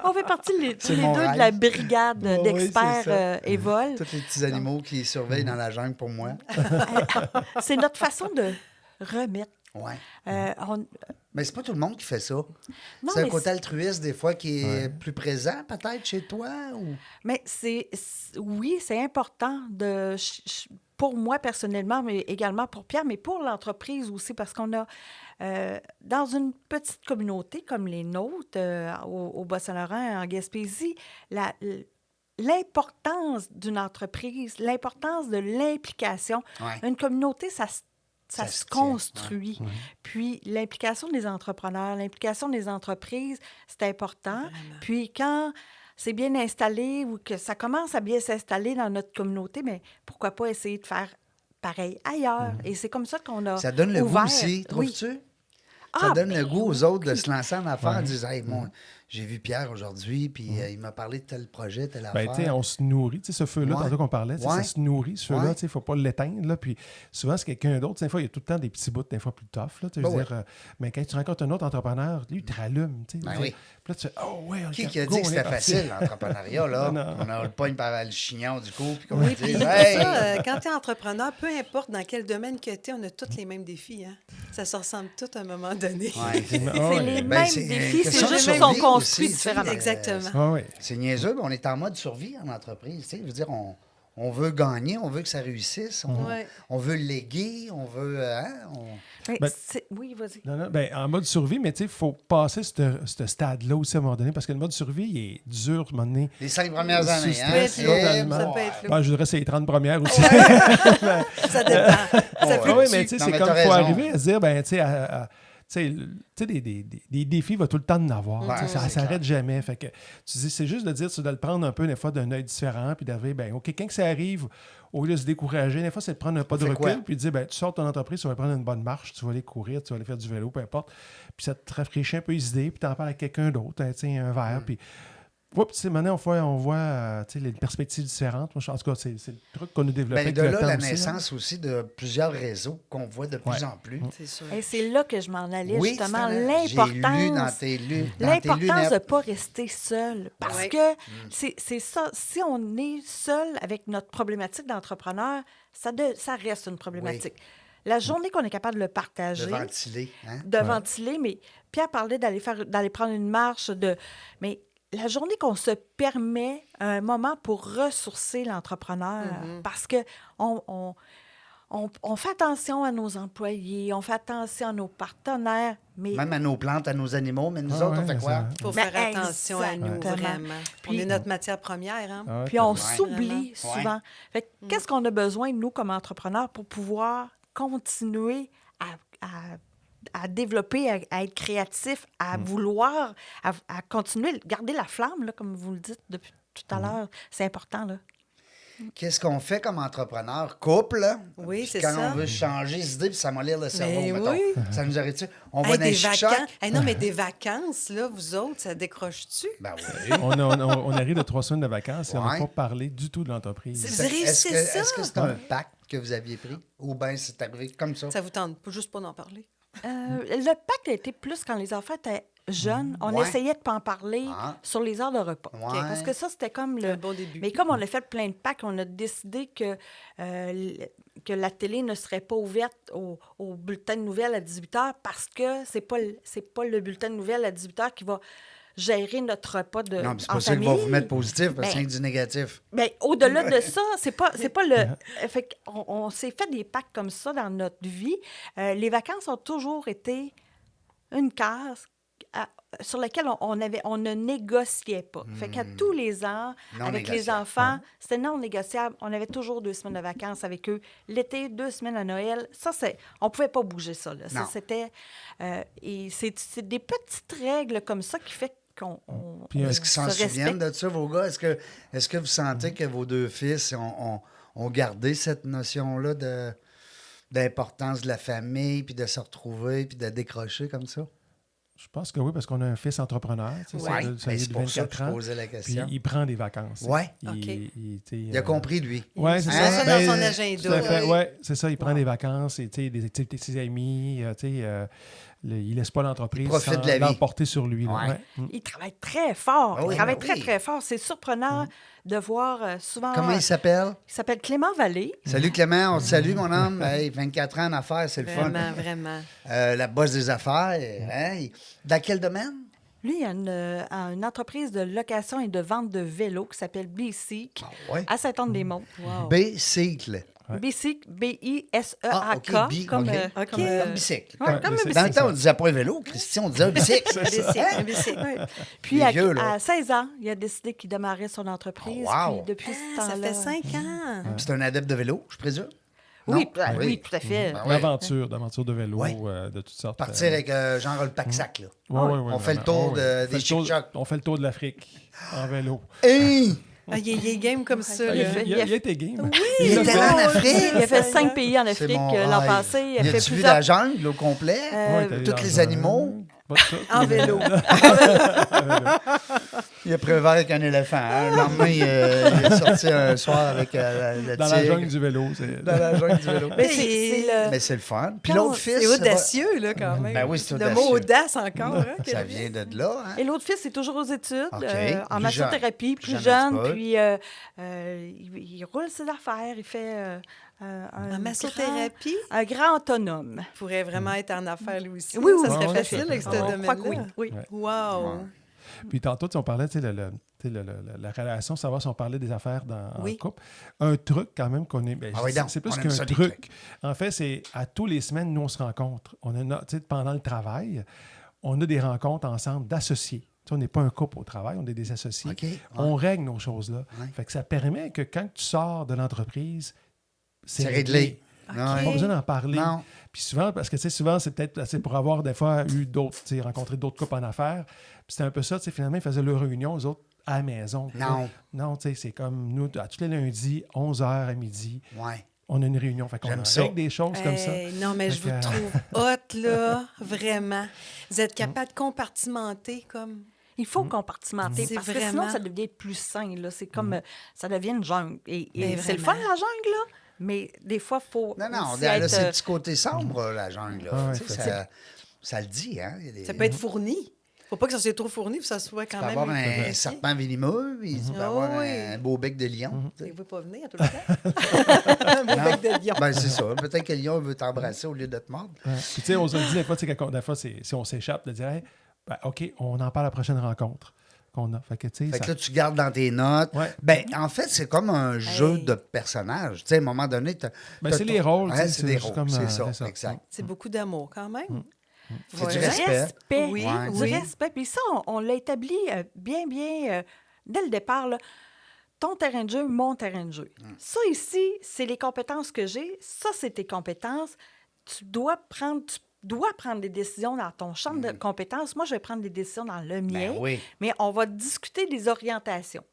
On fait partie tous C'est les mon deux rêve. de la brigade Oui, d'experts c'est ça. Evol. Tous les petits animaux qui surveillent dans la jungle pour moi. C'est notre façon de remettre. Ouais. On- Mais c'est pas tout le monde qui fait ça. Non, C'est un mais côté altruiste, des fois, qui est plus présent, peut-être, chez toi? Ou... Mais oui, c'est important pour moi personnellement, mais également pour Pierre, mais pour l'entreprise aussi, parce qu'on a, dans une petite communauté comme les nôtres, au Bas-Saint-Laurent, en Gaspésie, l'importance d'une entreprise, l'importance de l'implication. Ouais. Une communauté, ça Ça se se tient, construit. Puis l'implication des entrepreneurs, l'implication des entreprises, c'est important. Vraiment. Puis quand c'est bien installé ou que ça commence à bien s'installer dans notre communauté, mais pourquoi pas essayer de faire pareil ailleurs? Et c'est comme ça qu'on a Ça donne le ouvert. goût aussi, Oui. trouves-tu? Ah, Ça donne le ben goût aux autres de oui. se lancer en affaires en disant hey, moi, j'ai vu Pierre aujourd'hui, puis il m'a parlé de tel projet, telle Ben, tu sais, affaire. on se nourrit. Tu sais, ce feu-là, Ouais. tantôt qu'on parlait, tu sais, Ouais. ça se nourrit, ce feu-là. Ouais. Tu sais, il ne faut pas l'éteindre. Là, puis souvent, c'est quelqu'un d'autre. Tu sais, des fois, il y a tout le temps des petits bouts, des fois plus tough. Là, tu sais, je veux Ben dire, mais quand tu rencontres un autre entrepreneur, lui, il te rallume. Tu sais, Ben je veux oui. dire, puis là, tu fais oh, ouais, Qui a go, dit que on est c'était parti. facile, l'entrepreneuriat, là? Non. On a le pogne par le chignon du coup, puis qu'on Oui, va puis dire hey! ça, quand tu es entrepreneur, peu importe dans quel domaine que tu es, on a tous les mêmes défis. Hein? Ça se ressemble tout à un moment donné. Ouais. C'est ouais. les Ben, mêmes c'est une défis, c'est question de juste qu'ils survie sont construits aussi, tu sais. différemment. Exactement. Ah, ouais. C'est niaiseux, mais on est en mode survie en entreprise. Tu sais, je veux dire, on veut gagner, on veut que ça réussisse, Ouais. on veut léguer, on veut... Mais Ben- oui, vas-y. Non, non, ben, en mode survie, mais tu sais, il faut passer ce stade-là aussi à un moment donné, parce que le mode survie, il est dur à un moment donné. Les 5 premières années, C'est hein? stressant, Eh, totalement. ça bon. peut être Ben, je dirais c'est les 30 premières aussi. Ça dépend. Ça Ouais. Ah oui, mais tu sais, Non, c'est mais comme t'as il faut raison. arriver à se dire, ben, tu sais, des défis, il va tout le temps en avoir. Ouais, Tu sais, ça ne c'est s'arrête jamais. Fait que, tu dis, c'est juste de dire, c'est de le prendre un peu, des fois, d'un œil différent, puis d'arriver, ben, OK, quand que ça arrive, au lieu de se décourager, des fois, c'est de prendre un pas de fait recul, quoi? puis de dire, ben, tu sors de ton entreprise, tu vas prendre une bonne marche, tu vas aller courir, tu vas aller faire du vélo, peu importe. Puis ça te rafraîchit un peu les idées, puis tu en parles à quelqu'un d'autre, hein, tu sais, un verre, puis. Oups, tu sais, maintenant, on voit tu sais, les perspectives différentes. Moi, en tout cas, c'est le truc qu'on a développé Ben, avec de le là, temps la aussi, là. naissance aussi de plusieurs réseaux qu'on voit de plus en plus. C'est sûr. Et c'est là que je m'en allais, Oui, justement, j'ai lu dans l'importance. tes lunettes. L'importance de ne pas rester seul. Parce Oui. que c'est ça. Si on est seul avec notre problématique d'entrepreneur, ça reste une problématique. La journée qu'on est capable de le partager, de ventiler. Hein? de ventiler, mais Pierre parlait d'aller prendre une marche, mais la journée qu'on se permet un moment pour ressourcer l'entrepreneur, parce que on fait attention à nos employés, on fait attention à nos partenaires, mais Même à nos plantes, à nos animaux, mais nous Ah autres, on ouais, fait quoi? ça- Il faut Mais faire attention à nous, exactement. vraiment. Puis- on est notre matière première. Hein? Ah, puis on Ouais. s'oublie Vraiment. souvent. Fait que qu'est-ce qu'on a besoin, nous, comme entrepreneurs, pour pouvoir continuer à développer, à être créatif, à vouloir, à continuer, garder la flamme, là, comme vous le dites depuis tout à l'heure. C'est important, là. qu'est-ce qu'on fait comme entrepreneur, couple, là? Oui, Puis c'est quand ça. on veut changer d'idée, puis ça mollir le cerveau, Mais mettons. oui. Ça nous arrête-tu? On va Hey, dans des les chic-chocs? vacances. Hey, non, mais des vacances, là, vous autres, ça décroche-tu? Ben oui. On arrive de 3 semaines de vacances et on n'a Ouais. pas parlé du tout de l'entreprise. Vous réussissez ça? Est-ce que c'est un pacte que vous aviez pris? Ou bien c'est arrivé comme ça? Ça vous tente juste pas d'en parler? Le pacte a été plus quand les enfants étaient jeunes. On Ouais. essayait de pas en parler Ah. sur les heures de repas. Ouais. Parce que ça, c'était comme C'est le... un bon début. Mais comme on a fait plein de pactes, on a décidé que la télé ne serait pas ouverte au bulletin de nouvelles à 18 h parce que c'est pas le bulletin de nouvelles à 18 h qui va gérer notre repas de Non, mais c'est en pas ça qu'ils famille. vont vous mettre positif, parce que Ben, c'est du négatif. Ben, au-delà de ça, c'est pas le. Fait on s'est fait des pactes comme ça dans notre vie. Les vacances ont toujours été une case sur laquelle on ne négociait pas. Fait qu'à tous les ans, Non avec les négociable. enfants, c'était non négociable. On avait toujours 2 semaines de vacances avec eux. L'été, 2 semaines à Noël. Ça, on pouvait pas bouger ça. Là. Ça, Non. c'était... et c'est des petites règles comme ça qui fait qu'on Puis, Est-ce qu'ils s'en se souviennent respecte. de ça, vos gars? Est-ce que vous sentez que vos 2 fils ont gardé cette notion-là d'importance de la famille, puis de se retrouver, puis de décrocher comme ça? Je pense que oui, parce qu'on a un fils entrepreneur. Tu sais, Ouais. ça Ben, y est c'est de pour ça 24 que je ans. posais la Puis question. il prend des vacances. Ouais. OK. Il a compris, lui. Oui, c'est Il ça. met ça Ben, dans son agenda. Tout à fait. Oui. Ouais, c'est ça. Il prend des vacances, et, tu sais, des activités de ses amis. Il laisse pas l'entreprise Il profite de la vie. l'emporter sur lui. là. Ouais. Ouais. Mm. Il travaille très fort. Ah oui, Il travaille ben très, oui. très fort. C'est surprenant de voir souvent... Comment il s'appelle? Il s'appelle Clément Vallée. Salut Clément, on te salue, mon homme. Hey, 24 ans en affaires, c'est le fun. Vraiment, vraiment. La bosse des affaires. Hein? Dans quel domaine? Lui, il a une entreprise de location et de vente de vélos qui s'appelle Bicycle Ah ouais. à Saint-Anne-des-Monts. Wow. Bicycle. Bicycle, B-I-S-E-A-K. Ah, OK, comme, OK. Comme bicycle. Ouais, comme un Dans bicycle. le temps, on disait pas un vélo, Christian, on disait un bicycle. Un bicycle, Hein? un bicycle. Ouais. Puis Les vieux, là. à 16 ans, il a décidé qu'il démarrait son entreprise. Oh, wow. Puis depuis ce Ah, ça temps-là... fait 5 ans. C'est un adepte de vélo, je présume? Oui, Non? oui, tout à fait. Ben ouais. D'aventure de vélo, Ouais. de toutes sortes. Partir avec genre le pack-sac, là. On fait le tour des chic-chocs. On fait le tour de l'Afrique en vélo. Hey! Ah, il est game comme ça. Il là. a fait- Il a été game. Il l'a était fait. là en Afrique! Il a fait 5 pays en C'est Afrique mon l'an rêve. passé. Il a Y fait a-tu vu plusieurs... la jungle au complet? Ouais, t'es allé tous dans les un- animaux? Pas tout. En vélo. Il a prévu avec un éléphant. Hein? Le lendemain, il est sorti un soir avec le Dans la tigre. jungle du vélo. c'est- Dans la jungle du vélo. Mais C'est- le... Mais c'est le fun. Puis Quand- l'autre fils, C'est audacieux, là, quand même. Ben oui, c'est Le audacieux. mot audace encore. Hein, ça vient de là. Hein? Et l'autre fils est toujours aux études, OK. en Plus massothérapie, jeune. plus Plus jeune un jeune. petit peu. Puis il roule ses affaires. Il fait En massothérapie, un grand autonome. il pourrait vraiment être en affaires lui aussi. Oui, là. oui, Ça serait oui. facile avec ce On croit domaine-là. que oui. Oui. Ouais. Wow. Puis tantôt, tu sais, on parlait, tu sais, la relation, savoir si on parlait des affaires en Oui. couple. Un truc quand même qu'on est... ben, Ah oui, donc, c'est plus on aime qu'un ça, des truc. trucs. En fait, c'est à tous les semaines, nous, on se rencontre. On a, tu sais, pendant le travail, on a des rencontres ensemble d'associés. Tu sais, on n'est pas un couple au travail, on est des associés. OK. Ouais. On règle nos choses-là. Ouais. Fait que ça permet que quand tu sors de l'entreprise, C'est réglé. OK. Ouais. Pas besoin d'en parler. Non. Puis souvent, parce que tu sais, souvent, c'est peut-être assez pour avoir des fois eu d'autres, tu sais, rencontré d'autres couples en affaires. Puis c'était un peu ça, tu sais, finalement, ils faisaient leur réunion, aux autres, à la maison. Non. Non, tu sais, c'est comme nous, à tous les lundis, 11h à midi, Ouais. on a une réunion. Fait qu'on J'aime ça. règle des choses comme ça. Hey, non, mais je Fait vous que- trouve hot, là, vraiment. Vous êtes capable de compartimenter comme... Il faut compartimenter C'est parce que vraiment- sinon, ça devient plus sain. Là. C'est comme... ça devient une jungle. Et Mais c'est le fun, vraiment. la jungle, là. Mais des fois, il faut Non, non, aussi elle a être... ses petits côtés sombres, la jungle. Là. Ah ouais, Tu sais, c'est ça le dit, hein? Il y a des- Ça peut être fourni. Faut pas que ça soit trop fourni, puis que ça soit quand Tu peux même... avoir un apprécié. serpent venimeux, puis tu peux Ah avoir oui. un beau bec de lion. tu sais. Il veut pas venir tout le temps. Un beau Non. bec de lion. Ben, c'est ça. Peut-être que le lion veut t'embrasser au lieu de te mordre. Ouais. Puis tu sais, on se dit des fois, tu sais, des fois, si on s'échappe, de dire, hey, ben, OK, on en parle à la prochaine rencontre qu'on a. Fait que, tu sais, Fait que ça- là, tu gardes dans tes notes. Ouais. Ben, en fait, c'est comme un jeu Hey. de personnages. Tu sais, à un moment donné, Ben, t'as c'est ton- les rôles, tu Ouais, sais, c'est c'est des juste rôles. comme, C'est c'est ça, ça. exact. C'est beaucoup d'amour quand même. C'est Voilà. du Du respect. respect. Oui, Ouais. Du oui. respect. Puis ça, on l'a établi bien, dès le départ. Là. Ton terrain de jeu, mon terrain de jeu. Ça, ici, c'est les compétences que j'ai. Ça, c'est tes compétences. Tu dois prendre des décisions dans ton champ de compétences. Moi, je vais prendre des décisions dans le mien. Ben oui. Mais on va discuter des orientations.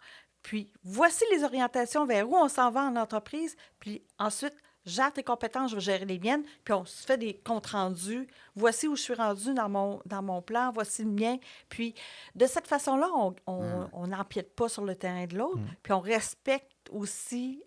Puis, voici les orientations vers où on s'en va en entreprise. Puis ensuite, gère tes compétences, je vais gérer les miennes. Puis on se fait des comptes rendus. Voici où je suis rendu dans mon plan. Voici le mien. Puis, de cette façon-là, on n'empiète pas sur le terrain de l'autre. Puis on respecte aussi...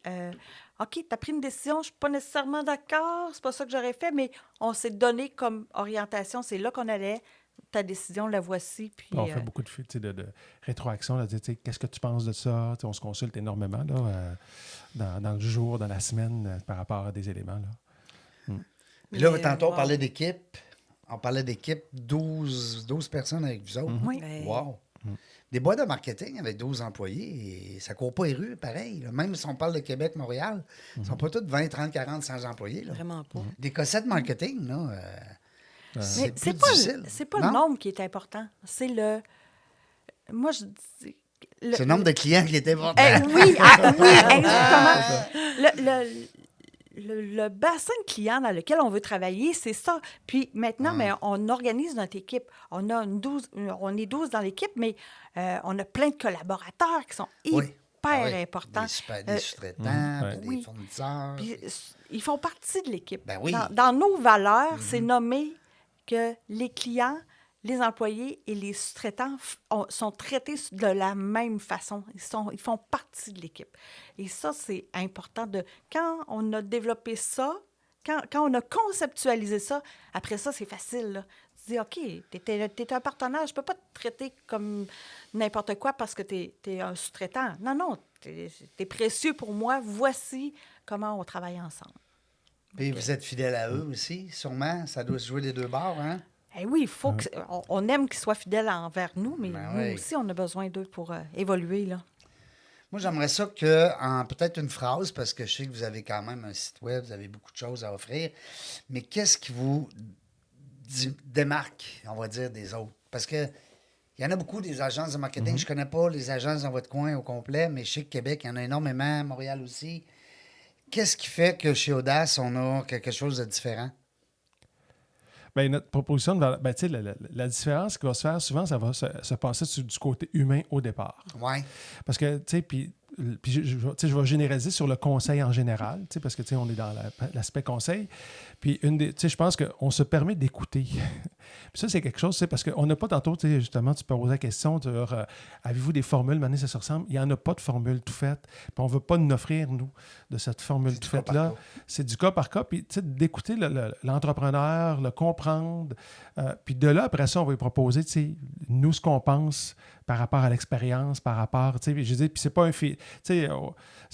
OK, tu as pris une décision, je ne suis pas nécessairement d'accord, c'est pas ça que j'aurais fait, mais on s'est donné comme orientation, c'est là qu'on allait. Ta décision, la voici. Puis, on fait beaucoup de rétroaction, là, qu'est-ce que tu penses de ça? On se consulte énormément là, dans le jour, dans la semaine, par rapport à des éléments. Là. Puis là, tantôt, on parlait d'équipe. On parlait d'équipe, 12 personnes avec vous autres. Oui. Wow! Des boîtes de marketing avec 12 employés, et ça ne court pas les rues, pareil. Là. Même si on parle de Québec, Montréal, ils ne sont pas tous 20, 30, 40, 100 employés. Là. Vraiment pas. Des cassettes marketing, là, Mais c'est plus c'est pas, difficile. c'est pas Non? le nombre qui est important. C'est le... Moi, je dis... C'est le nombre de clients qui est important. Oui, exactement. Le bassin de clients dans lequel on veut travailler, c'est ça. Puis maintenant, mais on organise notre équipe. On est 12 dans l'équipe, mais on a plein de collaborateurs qui sont hyper importants. Des sous-traitants, puis oui. des fournisseurs. Puis, ils font partie de l'équipe. Ben oui. Dans nos valeurs, c'est nommé que les clients, les employés et les sous-traitants sont traités de la même façon. Ils font partie de l'équipe. Et ça, c'est important. Quand on a développé ça, quand on a conceptualisé ça, après ça, c'est facile. Là. Tu dis, OK, t'es un partenaire, je ne peux pas te traiter comme n'importe quoi parce que t'es un sous-traitant. Non, t'es précieux pour moi. Voici comment on travaille ensemble. Puis vous êtes fidèle à eux aussi, sûrement. Ça doit se jouer des deux bords, hein? Eh oui, il faut on aime qu'ils soient fidèles envers nous, mais nous aussi, on a besoin d'eux pour évoluer. Là. Moi, j'aimerais ça que, en peut-être une phrase, parce que je sais que vous avez quand même un site web, vous avez beaucoup de choses à offrir, mais qu'est-ce qui vous démarque, on va dire, des autres? Parce que il y en a beaucoup des agences de marketing. Je ne connais pas les agences dans votre coin au complet, mais je sais que Québec, il y en a énormément, Montréal aussi. Qu'est-ce qui fait que chez Audace, on a quelque chose de différent? Bien, notre proposition de valeur, la différence qui va se faire souvent, ça va se passer du côté humain au départ. Oui. Parce que, tu sais, puis je vais généraliser sur le conseil en général, parce que, tu sais, on est dans l'aspect conseil. Puis, je pense qu'on se permet d'écouter. Puis ça, c'est quelque chose, parce qu'on n'a pas tantôt, justement, tu peux poser la question, avez-vous des formules, maintenant, ça se ressemble? Il n'y en a pas de formule tout faite. Puis on ne veut pas nous offrir, nous, de cette formule tout faite-là. C'est du cas par cas. Puis, tu sais, d'écouter l'entrepreneur, le comprendre. Puis de là, après ça, on va lui proposer, tu sais, nous, ce qu'on pense par rapport à l'expérience, par rapport, tu sais, je dis, puis c'est pas c'est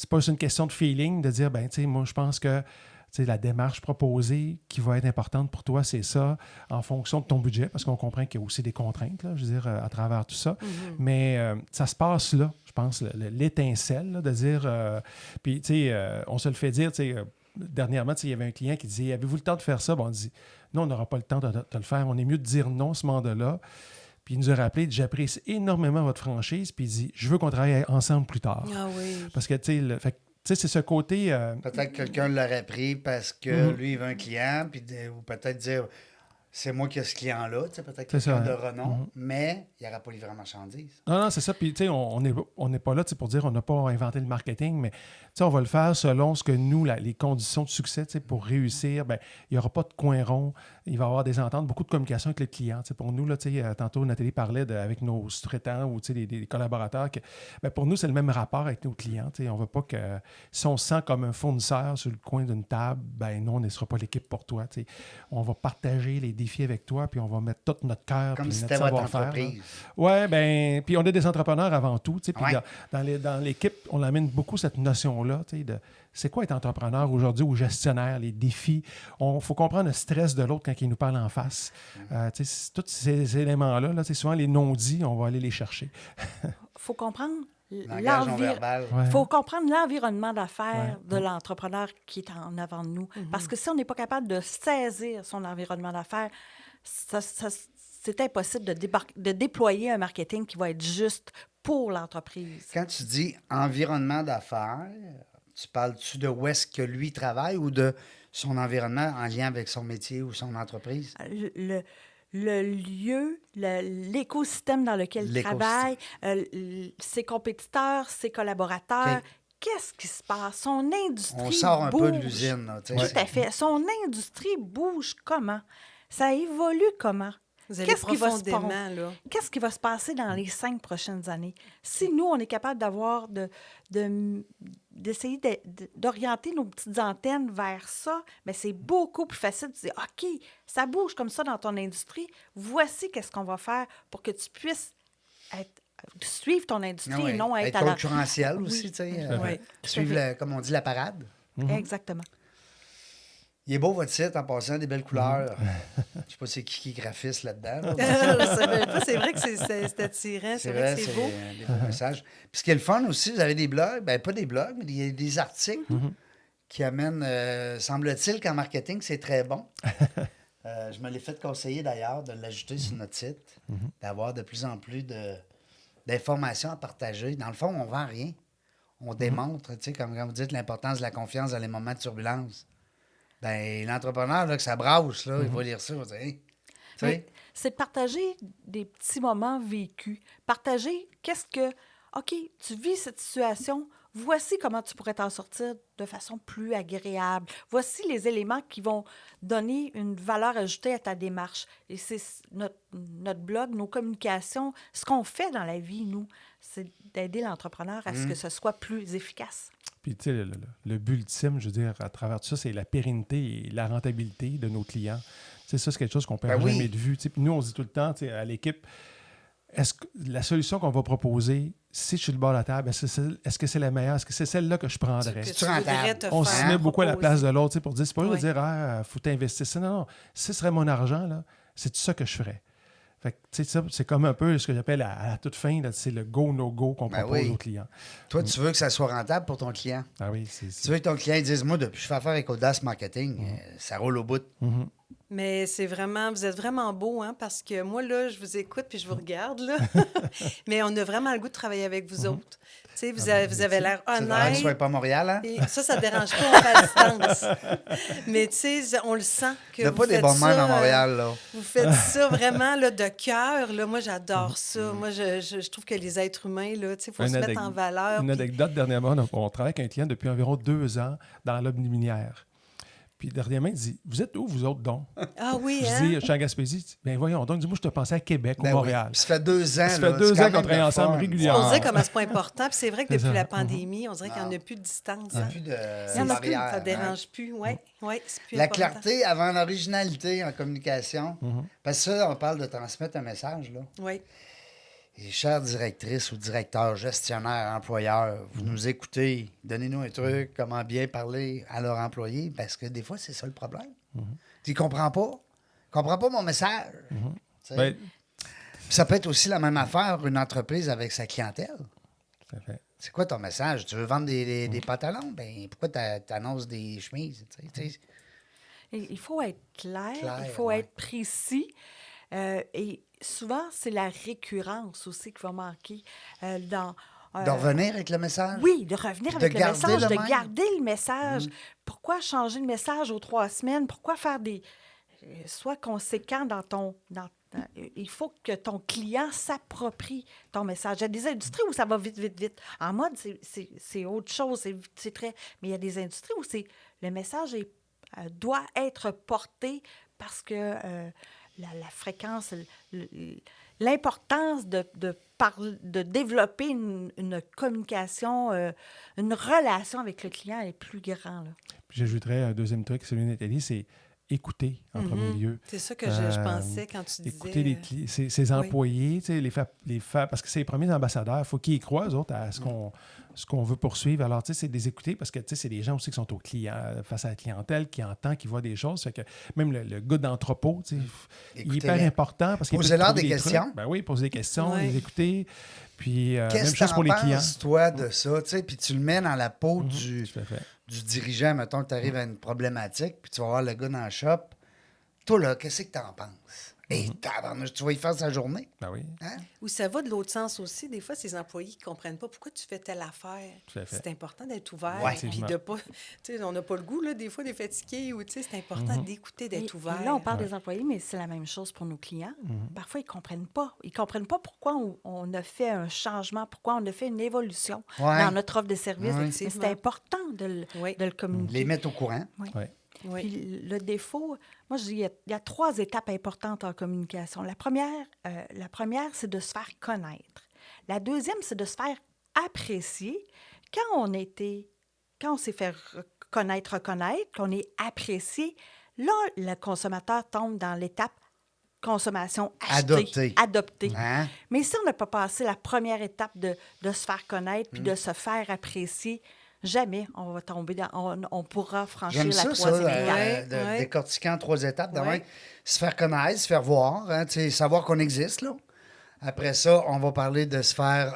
pas une question de feeling, de dire, ben, tu sais, moi, je pense que la démarche proposée qui va être importante pour toi, c'est ça, en fonction de ton budget, parce qu'on comprend qu'il y a aussi des contraintes, là, je veux dire, à travers tout ça. Mais ça se passe là, je pense, l'étincelle, là, de dire... puis, tu sais, on se le fait dire, tu sais, dernièrement, il y avait un client qui disait, avez-vous le temps de faire ça? Bon, on dit, non, on n'aura pas le temps de le faire. On est mieux de dire non ce mandat-là. Puis il nous a rappelé, j'apprécie énormément votre franchise, puis il dit, je veux qu'on travaille ensemble plus tard. Ah oui. Parce que, tu sais, c'est ce côté... Peut-être que quelqu'un l'aurait pris parce que lui, il veut un client, puis ou peut-être dire, c'est moi qui ai ce client-là, peut-être quelqu'un de renom, mais il n'aura pas livré la marchandise. Non, c'est ça. Puis, tu sais, on n'est pas là pour dire on n'a pas inventé le marketing, mais on va le faire selon ce que nous, les conditions de succès, pour réussir. Bien, il n'y aura pas de coin rond. Il va y avoir des ententes, beaucoup de communication avec les clients. Pour nous, là, tantôt, Nathalie parlait avec nos sous-traitants ou des collaborateurs. Pour nous, c'est le même rapport avec nos clients. On ne veut pas que si on se sent comme un fournisseur sur le coin d'une table, ben non, on ne sera pas l'équipe pour toi. On va partager les défis avec toi, puis on va mettre tout notre cœur. Comme puis si notre c'était votre savoir-faire. entreprise. Oui, bien, puis on est des entrepreneurs avant tout. Puis dans l'équipe, on amène beaucoup cette notion-là, de c'est quoi être entrepreneur aujourd'hui ou gestionnaire, les défis. Il faut comprendre le stress de l'autre quand il nous parle en face. Tous ces éléments-là, souvent les non-dits, on va aller les chercher. Il faut comprendre Langage non verbal. faut comprendre l'environnement d'affaires de l'entrepreneur qui est en avant de nous. Parce que si on n'est pas capable de saisir son environnement d'affaires, c'est impossible de déployer un marketing qui va être juste pour l'entreprise. Quand tu dis environnement d'affaires, tu parles-tu de où est-ce que lui travaille ou de son environnement en lien avec son métier ou son entreprise? le lieu, l'écosystème dans lequel il travaille, ses compétiteurs, ses collaborateurs. OK. Qu'est-ce qui se passe? Son industrie On sort un bouge. peu de l'usine. Là, tu sais. Tout à fait. Son industrie bouge comment? Ça évolue comment? Vous allez Qu'est-ce qui va se profondément, passer? là. Qu'est-ce qui va se passer dans les 5 prochaines années? Si nous, on est capable d'avoir d'essayer d'orienter nos petites antennes vers ça, bien, c'est beaucoup plus facile de dire, OK, ça bouge comme ça dans ton industrie. Voici qu'est-ce qu'on va faire pour que tu puisses suivre ton industrie Ah ouais. et non être Être à la... concurrentiel Oui. aussi, tu sais. Oui. Suivre, comme on dit, la parade. Exactement. Il est beau, votre site, en passant, des belles couleurs. Je sais pas c'est qui graphiste là-dedans. Je là. savais pas. C'est vrai que c'est attirant. C'est vrai que c'est beau. des beaux messages. Puis ce qui est le fun aussi, vous avez des blogs, ben pas des blogs, mais il y a des articles qui amènent, semble-t-il qu'en marketing, c'est très bon. Je me l'ai fait conseiller d'ailleurs de l'ajouter sur notre site, d'avoir de plus en plus d'informations à partager. Dans le fond, on ne vend rien. On démontre, tu sais, comme quand vous dites, l'importance de la confiance dans les moments de turbulence. Ben l'entrepreneur, là, que ça brasse, là, il va lire ça, il va dire, hey. Tu sais. Mais c'est de partager des petits moments vécus. Partager qu'est-ce que... OK, tu vis cette situation, voici comment tu pourrais t'en sortir de façon plus agréable. Voici les éléments qui vont donner une valeur ajoutée à ta démarche. Et c'est notre blog, nos communications, ce qu'on fait dans la vie, nous, c'est d'aider l'entrepreneur à ce que ce soit plus efficace. Puis, tu sais, le but ultime, je veux dire, à travers tout ça, c'est la pérennité et la rentabilité de nos clients. Tu sais, ça, c'est quelque chose qu'on perd Ben oui. jamais de vue. Tu sais, puis nous, on se dit tout le temps, tu sais, à l'équipe, est-ce que la solution qu'on va proposer, si je suis le bord de la table, est-ce que c'est la meilleure? Est-ce que c'est celle-là que je prendrais? Que tu voudrais te On se faire met beaucoup à la proposer. place de l'autre, tu sais, pour dire, c'est pas juste Oui. de dire, faut t'investir ça. Non, non. Si ce serait mon argent, là, c'est ça que je ferais. Fait que, tu sais, ça, c'est comme un peu ce que j'appelle à la toute fin, là, c'est le go-no-go qu'on Ben propose oui. aux clients. Toi, tu veux que ça soit rentable pour ton client. Ah oui, Tu veux que ton client dise, moi, depuis que je fais affaire avec Audace Marketing, ça roule au bout. Mais c'est vraiment, vous êtes vraiment beau, hein, parce que moi, là, je vous écoute puis je vous regarde, là. Mais on a vraiment le goût de travailler avec vous autres. Tu sais, vous avez l'air Ça devrait que tu sois honnête. pas à Montréal, hein? Et ça dérange pas, on fait à distance. Mais tu sais, on le sent que Il n'y a vous pas des faites bons ça, mêmes à Montréal, là. vous faites ça vraiment là, de cœur. Là. Moi, j'adore ça. Moi, je trouve que les êtres humains, il faut se mettre en valeur. Une puis- anecdote, dernièrement, on travaille avec un client depuis environ 2 ans dans l'aube minière. Puis dernièrement, il dit, vous êtes où, vous autres, donc? Ah oui, Je hein? dis, je suis en Gaspésie. Il dit, bien voyons, donc, dis-moi, je te pensais à Québec ou Ben oui. Montréal. Puis ça fait 2 ans. Ça fait là, 2 c'est quand ans qu'on même travaille le ensemble fun. régulièrement. On dirait comment c'est pas important. Puis c'est vrai que C'est depuis ça. la pandémie, on dirait qu'il n'y en a plus de distance. Il n'y a hein. plus de Il y en a plus, barrière, ça hein. ne dérange plus. Oui, c'est plus La important. clarté avant l'originalité en communication. Parce que ça, on parle de transmettre un message, là. Oui. Et chères directrices ou directeurs, gestionnaires, employeurs, vous nous écoutez, donnez-nous un truc, comment bien parler à leurs employés, parce que des fois, c'est ça le problème. Tu ne comprends pas. Comprends pas mon message. Tu sais. Ben, Puis ça peut être aussi la même affaire, une entreprise avec sa clientèle. ça fait. C'est quoi ton message? Tu veux vendre des pantalons? Ben pourquoi tu annonces des chemises? Tu sais? Et il faut être clair, Clair, il faut ouais. être précis. Et souvent, c'est la récurrence aussi qui va manquer dans... De revenir avec le message? Oui, de revenir De avec le garder message, le de même. garder le message. Pourquoi changer le message aux 3 semaines? Pourquoi faire des... Sois conséquent dans ton... il faut que ton client s'approprie ton message. Il y a des industries où ça va vite, vite, vite. En mode, c'est autre chose. C'est très... Mais il y a des industries où le message doit être porté parce que la fréquence, l'importance de développer une communication, une relation avec le client est plus grand. Là. Puis j'ajouterais un deuxième truc, celui de Nathalie, c'est écouter en premier lieu. C'est ça que je pensais quand tu disais. Écouter ses employés, tu sais, les faire, parce que c'est les premiers ambassadeurs, il faut qu'ils y croient, eux autres, à ce qu'on veut poursuivre. Alors, tu sais, c'est de les écouter parce que, tu sais, c'est des gens aussi qui sont aux clients, face à la clientèle, qui entend, qui voit des choses. Fait que même le gars d'entrepôt, tu sais, il est hyper Écoutez-les. important parce qu'il peut Posez-leur trouver des trucs. questions. Ben oui, poser des questions, Ouais. les écouter. Puis, même Qu'est-ce que chose tu pour les clients. penses, toi, de ça? Tu sais, puis tu le mets dans la peau du Tout à fait. dirigeant. Mettons que tu arrives à une problématique, puis tu vas voir le gars dans le shop. Toi, là, qu'est-ce que tu en penses? Et tabarnouche, tu vas y faire sa journée. Ben oui, Hein? Ou ça va de l'autre sens aussi. Des fois, ces employés qui ne comprennent pas pourquoi tu fais telle affaire. Tout à fait. C'est important d'être ouvert. Ouais. Puis de pas. Tu sais, on n'a pas le goût, là, des fois, d'être fatigué. Ou, tu sais, c'est important d'écouter, d'être Et ouvert. là, on parle des employés, mais c'est la même chose pour nos clients. Parfois, ils ne comprennent pas. Ils ne comprennent pas pourquoi on a fait un changement, pourquoi on a fait une évolution Ouais. dans notre offre de service. Ouais. Mais c'est important de Oui. le communiquer. Les mettre au courant. ouais. Oui. Puis le défaut, moi, je dis, il y a 3 étapes importantes en communication. La première, c'est de se faire connaître. La deuxième, c'est de se faire apprécier. Quand on s'est fait reconnaître, qu'on est apprécié, là, le consommateur tombe dans l'étape consommation achetée. Adoptée. Hein? Mais si on n'a pas passé la première étape de se faire connaître puis de se faire apprécier, jamais on va tomber on pourra franchir J'aime la ça, troisième étape. Ouais, de ouais. décortiquer en 3 étapes. D'abord, Ouais. se faire connaître, se faire voir, hein, tu sais, savoir qu'on existe, là. Après ça, on va parler de se faire,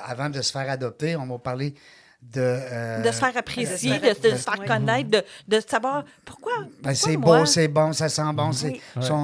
avant de se faire adopter, on va parler de... De se faire apprécier, de se de faire- se faire ouais. connaître, de savoir pourquoi. Ben, c'est pourquoi moi? beau, c'est bon, ça sent bon, Oui.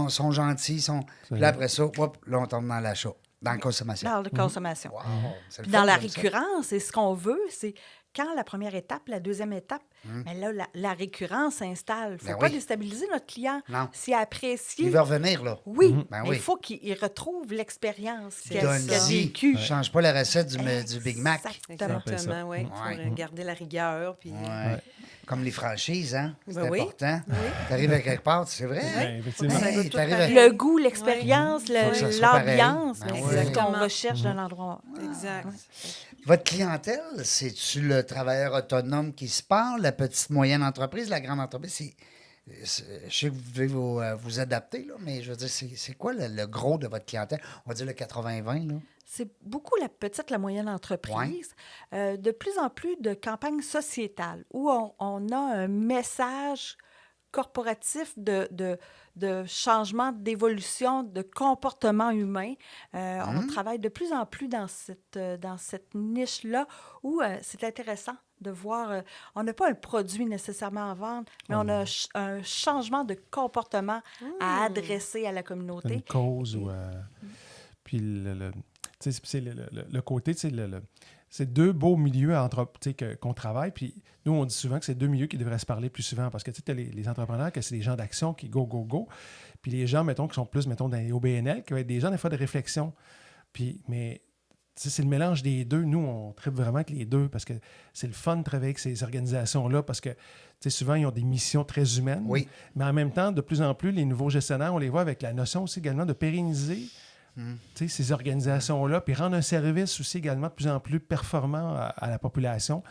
sont gentils, Puis là, après ça, hop, là, on tombe dans l'achat, dans la consommation. Dans la consommation. Wow, c'est le Puis dans fun, la j'aime ça. récurrence, et ce qu'on veut, c'est quand la première étape, la deuxième étape, mais là, la récurrence s'installe. Il ne faut Ben pas oui. déstabiliser notre client. Non. S'il a apprécié, Il veut revenir, là. oui, Ben mais oui. il faut qu'il retrouve l'expérience qu'il a Donne-y. vécue. Change pas la recette du Big Mac. Exactement. Exactement, oui. Il Ouais. faut garder la rigueur. Puis... Ouais. Comme les franchises, hein? C'est Ben oui. important. Tu arrives à quelque part, c'est vrai? Ouais, effectivement. Ça goûte Hey, tout t'arrives à- pareil. Le goût, l'expérience, Faut que ça soit l'ambiance, pareil. Ben c'est oui. ce qu'on Exactement. recherche d'un endroit. Exact. Votre clientèle, c'est-tu le travailleur autonome qui se parle, la petite moyenne entreprise, la grande entreprise? Je sais que vous devez vous adapter, là, mais je veux dire, c'est quoi le gros de votre clientèle? On va dire le 80-20, là. C'est beaucoup la petite, la moyenne entreprise. De plus en plus de campagnes sociétales où on a un message corporatif de changement, d'évolution, de comportement humain. On travaille de plus en plus dans cette niche-là où c'est intéressant de voir, on n'a pas un produit nécessairement à vendre, mais on a un changement de comportement à adresser à la communauté. Une cause ou... puis tu sais, c'est le côté, tu sais, c'est 2 beaux milieux qu'on travaille. Puis nous, on dit souvent que c'est 2 milieux qui devraient se parler plus souvent parce que tu sais, les entrepreneurs, que c'est des gens d'action qui go. Puis les gens, mettons, qui sont plus, mettons, dans les OBNL, qui vont être des gens, des fois, de réflexion. Mais tu sais, c'est le mélange des deux. Nous, on tripe vraiment avec les deux parce que c'est le fun de travailler avec ces organisations-là parce que tu sais, souvent, ils ont des missions très humaines. Oui. Mais en même temps, de plus en plus, les nouveaux gestionnaires, on les voit avec la notion aussi également de pérenniser tu sais, ces organisations-là, puis rendre un service aussi également de plus en plus performant à la population.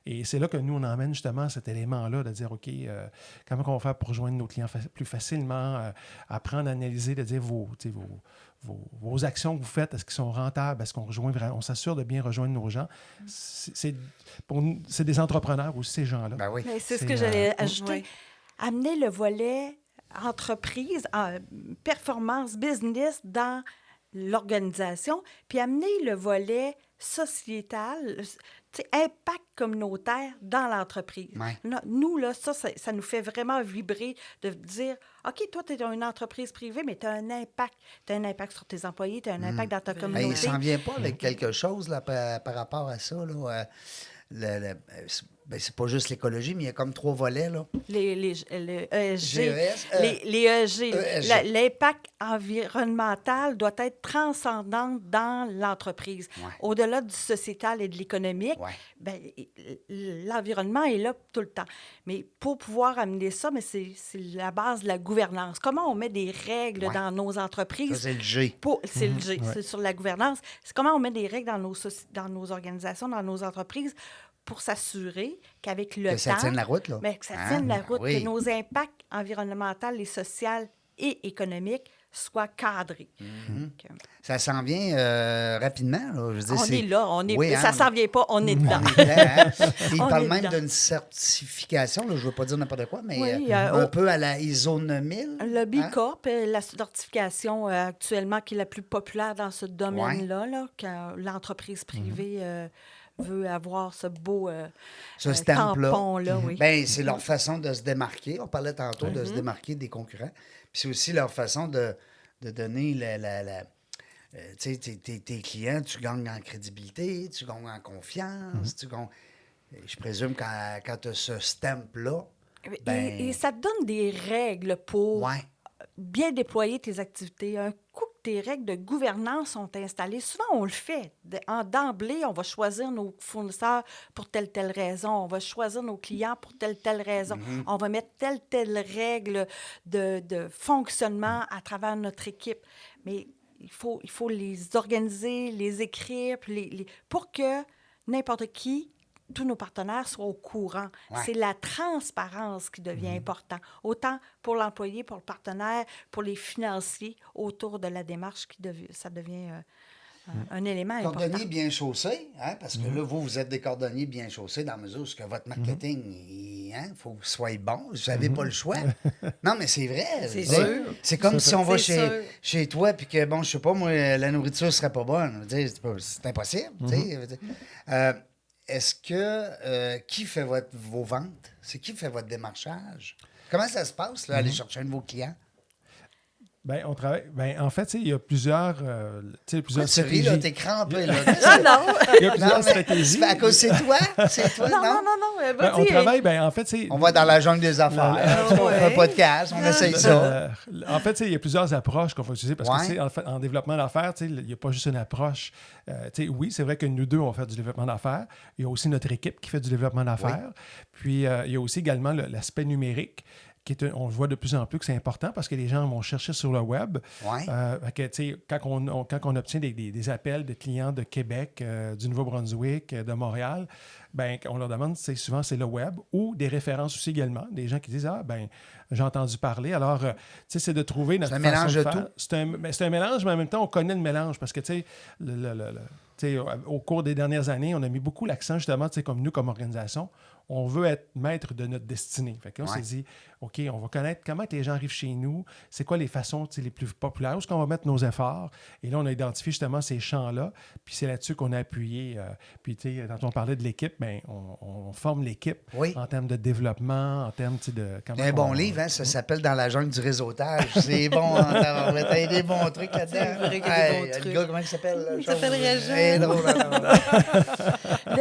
Et c'est là que nous, on emmène justement cet élément-là de dire, OK, comment on va faire pour rejoindre nos clients plus facilement, apprendre à analyser, de dire vos actions que vous faites, est-ce qu'elles sont rentables, est-ce qu'on rejoint vraiment, on s'assure de bien rejoindre nos gens. C'est des entrepreneurs aussi, ces gens-là. Ben oui. Mais c'est ce que C'est, j'allais ajouter. oui. Amener le volet entreprise, performance, business dans l'organisation, puis amener le volet sociétal, tu sais, impact communautaire dans l'entreprise. Ouais. Nous, là, ça nous fait vraiment vibrer de dire, OK, toi, tu es une entreprise privée, mais tu as un impact. Tu as un impact sur tes employés, tu as un impact dans ta Hey, communauté. il s'en vient pas avec quelque chose là, par rapport à ça. Là, c'est pas juste l'écologie, mais il y a comme 3 volets. Là. Les ESG, GES, les ESG. ESG. L'impact environnemental doit être transcendant dans l'entreprise. Ouais. Au-delà du sociétal et de l'économique, Ouais. ben, l'environnement est là tout le temps. Mais pour pouvoir amener ça, mais c'est la base de la gouvernance. Comment on met des règles Ouais. dans nos Ça, entreprises? c'est le G. C'est le G, ouais. c'est sur la gouvernance. C'est comment on met des règles dans nos organisations, dans nos entreprises, pour s'assurer qu'avec le Que ça temps, tienne la route, là. mais que ça Hein? tienne la Ben route, oui. que nos impacts environnementaux et sociaux et économiques soient cadrés. Mm-hmm. Donc, Ça s'en vient rapidement. Là. Je veux dire, on c'est- est là, Oui, ça hein? s'en vient pas, on est dedans. On est dedans, hein? Il On parle est même dedans. d'une certification, là, je ne veux pas dire n'importe quoi, mais Oui, un peu à la ISO 9000. Le B hein? Corp, la certification actuellement qui est la plus populaire dans ce domaine-là, là, quand l'entreprise privée veut avoir ce beau Ce stamp-là. tampon-là, oui. Ben, c'est leur façon de se démarquer. On parlait tantôt de se démarquer des concurrents. Puis c'est aussi leur façon de de donner tu sais, tes clients, tu gagnes en crédibilité, tu gagnes en confiance, tu gagnes... Je présume quand tu as ce stamp-là, Et ça te donne des règles pour ouais, bien déployer tes activités. Un coup que tes règles de gouvernance sont installées, souvent on le fait. D'emblée, on va choisir nos fournisseurs pour telle raison. On va choisir nos clients pour telle raison. On va mettre telle règle de fonctionnement à travers notre équipe. Mais il faut les organiser, les écrire, puis pour que n'importe qui, tous nos partenaires soient au courant. Ouais. C'est la transparence qui devient important, autant pour l'employé, pour le partenaire, pour les financiers autour de la démarche ça devient un élément important. cordonnier bien chaussé, hein, parce que là, vous êtes des cordonniers bien chaussés dans la mesure où votre marketing, il faut que ce soit bon. Vous n'avez pas le choix. Non, mais c'est vrai. C'est Je veux dire, sûr. c'est comme si on va C'est sûr. chez toi puis que, bon, je sais pas, moi, la nourriture ne serait pas bonne. Je veux dire, c'est impossible. Tu sais. Je veux dire. Est-ce que... qui fait vos ventes? C'est qui fait votre démarchage? Comment ça se passe, là, aller chercher un de vos clients? Bien, on travaille. Bien, en fait, tu sais, il y a plusieurs Pourquoi tu ris, stratégies. là? T'es crampé, là. Non! Il y a plusieurs Non, mais stratégies. c'est à cause c'est toi? C'est toi, non? Non. Ben, on travaille, ben, en fait, tu sais, On va dans la jungle des affaires. On fait un podcast, on essaye ça. En fait, tu sais, il y a plusieurs approches qu'on va utiliser parce Ouais. que, tu sais, en fait, en développement d'affaires, tu sais, il n'y a pas juste une approche. Tu sais, oui, c'est vrai que nous deux, on fait du développement d'affaires. Il y a aussi notre équipe qui fait du développement d'affaires. Puis, il y a aussi également l'aspect numérique. On le voit de plus en plus que c'est important parce que les gens vont chercher sur le web. Ouais. Tu sais, quand on obtient des appels de clients de Québec, du Nouveau-Brunswick, de Montréal, ben, on leur demande, souvent c'est le web ou des références aussi également, des gens qui disent « Ah, ben j'ai entendu parler. » Alors, tu sais, c'est de trouver notre C'est un façon mélange de de faire. tout. C'est un mélange, mais en même temps, on connaît le mélange parce que, tu sais, tu sais, au cours des dernières années, on a mis beaucoup l'accent, justement, tu sais, comme nous, comme organisation, on veut être maître de notre destinée. Fait que là, on s'est dit, OK, on va connaître comment les gens arrivent chez nous, c'est quoi les façons les plus populaires, où est-ce qu'on va mettre nos efforts. Et là, on a identifié justement ces champs-là, puis c'est là-dessus qu'on a appuyé. Puis, tu sais, quand on parlait de l'équipe, bien, on forme l'équipe en termes de développement, en termes de... Il y a un bon livre, hein, ça s'appelle « Dans la jungle du réseautage ». C'est bon, t'as des bons trucs là-dedans. C'est vrai qu'il y a des bons Le trucs. gars, comment il s'appelle? Il s'appelle Régent. C'est drôle.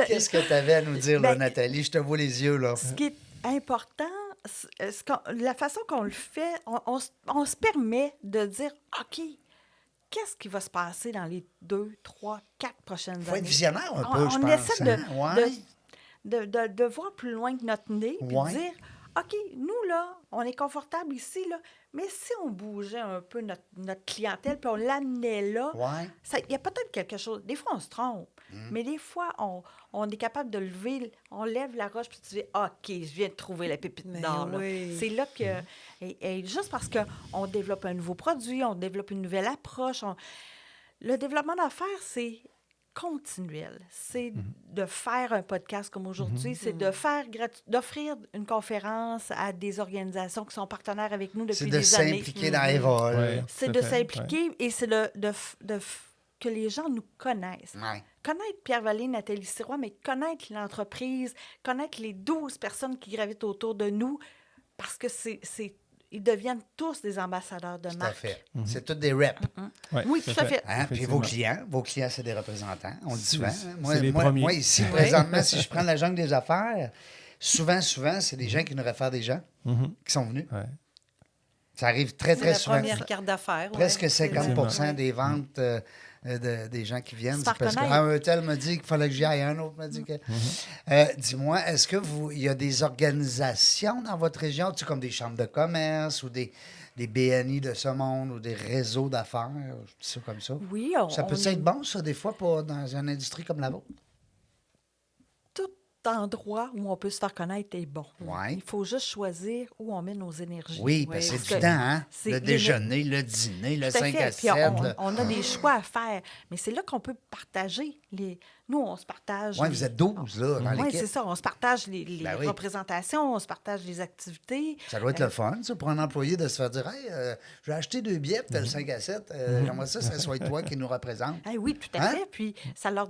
Qu'est-ce que tu avais à nous dire, là, Nathalie? Je te vois les yeux, là. Ce qui est important, la façon qu'on le fait, on se permet de dire, OK, qu'est-ce qui va se passer dans les 2, 3, 4 prochaines années? Il faut être visionnaire un peu, je On pense. essaie hein? de voir plus loin que notre nez, puis de dire, OK, nous, là, on est confortable ici, là, mais si on bougeait un peu notre clientèle, puis on l'amenait là, il y a peut-être quelque chose. Des fois, on se trompe, mais des fois, on est capable de on lève la roche, puis tu dis, OK, je viens de trouver la pépite d'or. Oui. C'est là que... Et juste parce qu'on développe un nouveau produit, on développe une nouvelle approche, le développement d'affaires, c'est continuel. C'est de faire un podcast comme aujourd'hui, c'est d'offrir une conférence à des organisations qui sont partenaires avec nous depuis des années. C'est de s'impliquer dans les vols. Ouais. C'est de s'impliquer et c'est que les gens nous connaissent. Ouais. Connaître Pierre Vallée, Nathalie Sirois, mais connaître l'entreprise, connaître les 12 personnes qui gravitent autour de nous, parce que ils deviennent tous des ambassadeurs de Tout à marque. fait. C'est tous des reps. Ouais, Oui, tout à fait. Hein? Puis vos clients, c'est des représentants. On le dit souvent. C'est les premiers. Moi, ici, présentement, si je prends la jungle des affaires, souvent, c'est des gens qui nous réfèrent des gens qui sont venus. Ouais. Ça arrive très, C'est très la souvent. première carte d'affaires. Presque ouais. 50 des ventes des gens qui viennent. Se C'est faire parce connaître. qu'un tel me dit qu'il fallait que j'y aille, un autre me dit que... Dis-moi, est-ce que il y a des organisations dans votre région, tu sais, comme des chambres de commerce ou des BNI de ce monde ou des réseaux d'affaires, je dis ça comme ça? Oui, Ça peut être bon, ça, des fois, dans une industrie comme la vôtre? Tout endroit où on peut se faire connaître est bon. Ouais. Il faut juste choisir où on met nos énergies. Oui, parce que Parce c'est que du temps, hein? c'est- Le déjeuner, le dîner, le Tout à 5 fait. à Puis 7. on a des choix à faire. Mais c'est là qu'on peut partager. Nous, on se partage. Oui, vous êtes 12, là, dans Oui, l'équipe. c'est ça. On se partage les Ben oui. représentations, on se partage les activités. Ça doit être le fun, ça, pour un employé de se faire dire « Hey, je vais acheter 2 billets, puis t'as le 5 à 7. J'aimerais ça soit toi qui nous représente. » Oui, tout à Hein? fait. Puis ça leur...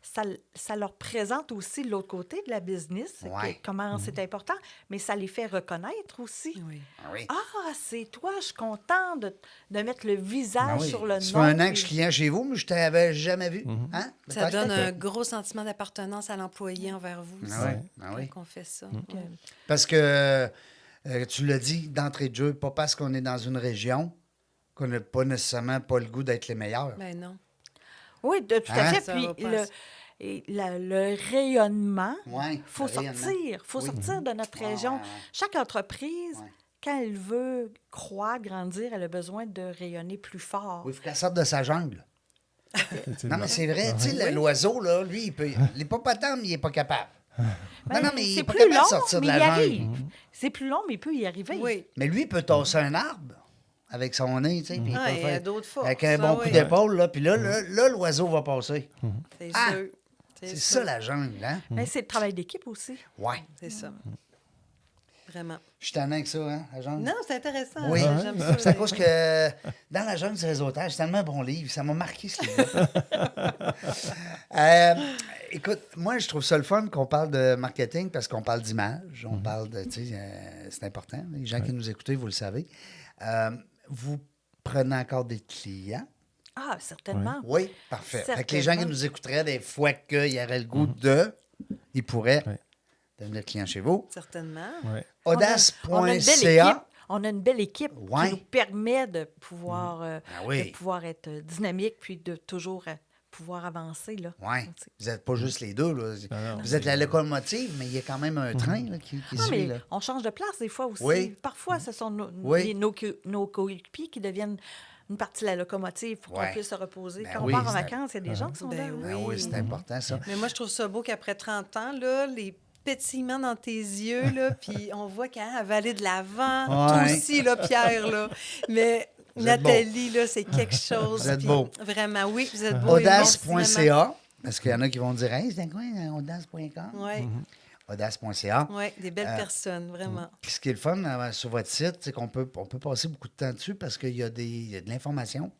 ça leur présente aussi l'autre côté de la business, Ouais. comment c'est important, mais ça les fait reconnaître aussi. Oui. Ah oui. Ah, c'est toi, je suis content de mettre le visage Ah oui. sur le nom. Ça fait un an que puis- je suis client chez vous, mais je t'avais jamais vu. Hein? Ça Peut-être? donne un gros sentiment d'appartenance à l'employé envers vous aussi, Ah oui. Ah oui. quand on fait ça. Parce que tu l'as dit d'entrée de jeu, pas parce qu'on est dans une région qu'on n'a pas nécessairement pas le goût d'être les meilleurs. Ben non. Oui, tout à Hein? fait. Ça Puis va pas. le rayonnement, Ouais, il faut le rayonnement. sortir. Il faut sortir de notre région. ouais. Chaque entreprise, Ouais. quand elle veut croître, grandir, elle a besoin de rayonner plus fort. Oui, il faut qu'elle sorte de sa jungle. Non, mais c'est vrai. Tu sais, l'oiseau, là, lui, il peut. L'hippopotame, il n'est pas capable. Ben, non, mais il c'est n'est pas plus capable long, de sortir de mais la il jungle. arrive. C'est plus long, mais il peut y arriver. Oui. Mais lui, il peut tasser un arbre avec son nez, tu sais. puis il Ah, peut il y faire- a d'autres forces, avec un ça, bon coup oui. d'épaule, là. Puis là, l'oiseau va passer. C'est Ah! sûr. C'est ça, la jungle, hein? Mais c'est le travail d'équipe aussi. Ouais. C'est ça. Vraiment. Je suis tannant avec ça, hein, la jungle. Non, c'est intéressant. Oui, J'aime ça. c'est à cause que dans la jungle du réseautage, c'est tellement un bon livre. Ça m'a marqué, ce livre-là. Écoute, moi, je trouve ça le fun qu'on parle de marketing parce qu'on parle d'image. On parle de, tu sais, c'est important. Les gens qui nous écoutent, vous le savez. Vous prenez encore des clients? Ah, certainement. Oui, parfait. Fait que les gens qui Certainement. nous écouteraient, des fois qu'il y aurait le goût de, ils pourraient Ouais. devenir clients chez vous. Certainement. Ouais. On a une belle équipe. Audace.ca. On a une belle équipe Ouais. qui nous permet de pouvoir, Ah oui. de pouvoir être dynamique puis de toujours pouvoir avancer. Là. Oui. Vous n'êtes pas juste les deux. Là. non, Vous êtes la locomotive, mais il y a quand même un train là, qui Ah, suit. mais Là. on change de place des fois aussi. Oui. Parfois, ce sont Oui. nos coéquipiers qui deviennent une partie de la locomotive pour Ouais. qu'on puisse se reposer. Ben Quand oui, on part en c'est- vacances, il y a des gens qui sont Ben là. oui. Ah oui, c'est important, ça. Mais moi, je trouve ça beau qu'après 30 ans, là, les pétillements dans tes yeux, là, puis on voit qu'elle a avalé de l'avant. Toi Ouais. aussi, là, Pierre, là. Mais Vous êtes Nathalie, là, c'est quelque chose. Vous êtes puis beau. Vraiment, oui, vous êtes beau. Audace.ca. Parce qu'il y en a qui vont dire, hey, c'est quoi, audace.com? Oui, Audace.ca. ouais, des belles personnes, vraiment. Puis ce qui est le fun sur votre site, c'est qu'on peut passer beaucoup de temps dessus parce qu'il y a de l'information.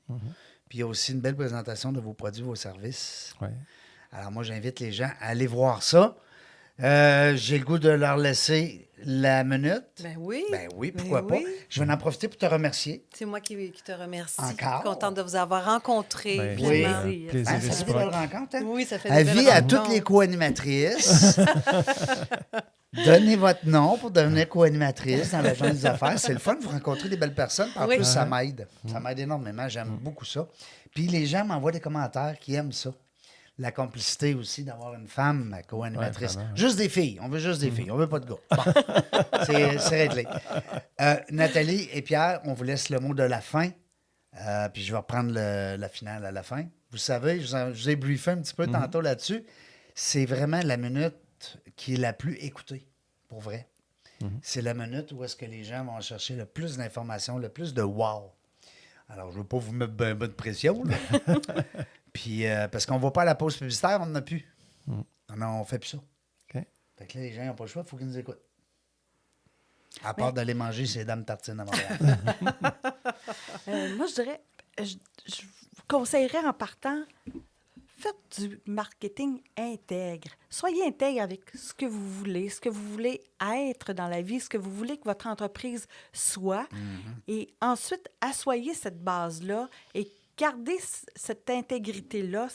Puis il y a aussi une belle présentation de vos produits, vos services. Ouais. Alors moi, j'invite les gens à aller voir ça. J'ai le goût de leur laisser la minute. Ben oui. Ben oui, Ben pourquoi pas. oui. Je vais en profiter pour te remercier. C'est moi qui te remercie. Encore? Contente de vous avoir rencontré. Ben, Oui. vraiment. plaisir Hein, ça fait des réciproque. belles rencontres, hein? Oui, ça fait Avis des belles à rencontres. toutes les co-animatrices. Donnez votre nom pour devenir co-animatrice dans l'agence des affaires. C'est le fun de vous rencontrer des belles personnes. Puis en Oui. plus, ça m'aide. Ça m'aide énormément. J'aime beaucoup ça. Puis les gens m'envoient des commentaires qui aiment ça. La complicité aussi d'avoir une femme co-animatrice. Ouais, vraiment, ouais. Juste des filles. On veut juste des filles. On veut pas de gars. Bon. C'est réglé. Nathalie et Pierre, on vous laisse le mot de la fin. Puis je vais reprendre la finale à la fin. Vous savez, je vous ai briefé un petit peu tantôt là-dessus. C'est vraiment la minute qui est la plus écoutée, pour vrai. C'est la minute où est-ce que les gens vont chercher le plus d'informations, le plus de wow. Alors, je ne veux pas vous mettre ben de pression, là. Puis, parce qu'on ne va pas à la pause publicitaire, on n'en a plus. Non, on ne fait plus ça. OK. Fait que là, les gens n'ont pas le choix, il faut qu'ils nous écoutent. À part d'aller manger ces dames tartines à Montréal. Moi, je dirais, je vous conseillerais en partant, faites du marketing intègre. Soyez intègre avec ce que vous voulez être dans la vie, ce que vous voulez que votre entreprise soit. Et ensuite, assoyez cette base-là et gardez cette intégrité-là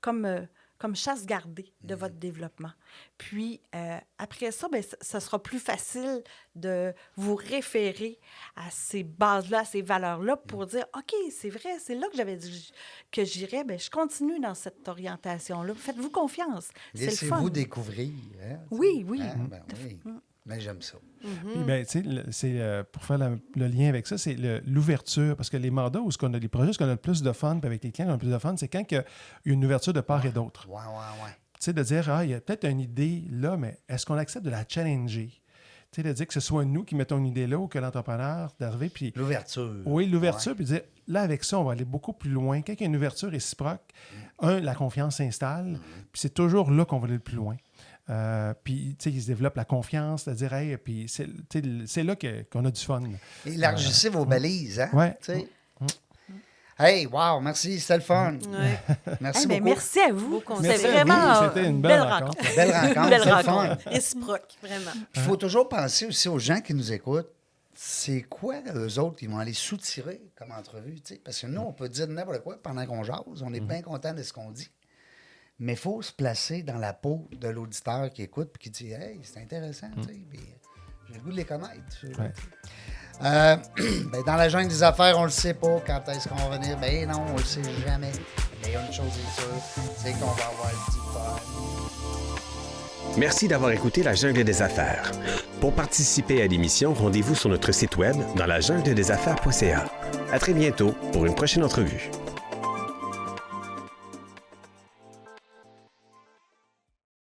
comme chasse gardée de votre développement. Puis, après ça, bien, ça sera plus facile de vous référer à ces bases-là, à ces valeurs-là pour dire, OK, c'est vrai, c'est là que j'avais dit que j'irais. Bien, je continue dans cette orientation-là. Faites-vous confiance. C'est le fun. Laissez-vous découvrir. Hein, Oui, oui. Hein, ben oui. Mais j'aime ça. Puis, ben, tu sais, c'est, pour faire le lien avec ça, c'est l'ouverture. Parce que les mandats où on a les projets, où on a le plus de fun, puis avec les clients, on a le plus de fun, c'est quand il y a une ouverture de part et d'autre. Ouais. Tu sais, de dire, il y a peut-être une idée là, mais est-ce qu'on accepte de la challenger? Tu sais, de dire que ce soit nous qui mettons une idée là ou que l'entrepreneur d'arriver, puis... L'ouverture. Oui, l'ouverture, Ouais. puis dire, là, avec ça, on va aller beaucoup plus loin. Quand il y a une ouverture réciproque, la confiance s'installe, puis c'est toujours là qu'on va aller le plus loin. Puis, tu sais, il se développe la confiance, c'est-à-dire, hey, puis c'est là qu'on a du fun. Élargissez vos balises, hein? Ouais. Tu sais. Hey, wow, merci, c'était le fun. Ouais. Merci Eh bien, beaucoup. merci à vous. Beau conseil. C'était Merci à vous. vraiment C'était une belle belle rencontre. rencontre. Belle rencontre, Belle c'est le rencontre. fun. Réciproque, vraiment. Il faut toujours penser aussi aux gens qui nous écoutent. C'est quoi, eux autres, ils vont aller soutirer comme entrevue, tu sais? Parce que nous, on peut dire n'importe quoi pendant qu'on jase. On est bien content de ce qu'on dit. Mais il faut se placer dans la peau de l'auditeur qui écoute et qui dit « Hey, c'est intéressant, tu sais. Puis, j'ai le goût de les connaître. » Ouais. Ben, dans la jungle des affaires, on le sait pas quand est-ce qu'on va venir. Ben non, on le sait jamais. Mais il y a une chose est sûre, c'est qu'on va avoir le petit fun. Merci d'avoir écouté La Jungle des Affaires. Pour participer à l'émission, rendez-vous sur notre site web dans lajungledesaffaires.ca. À très bientôt pour une prochaine entrevue.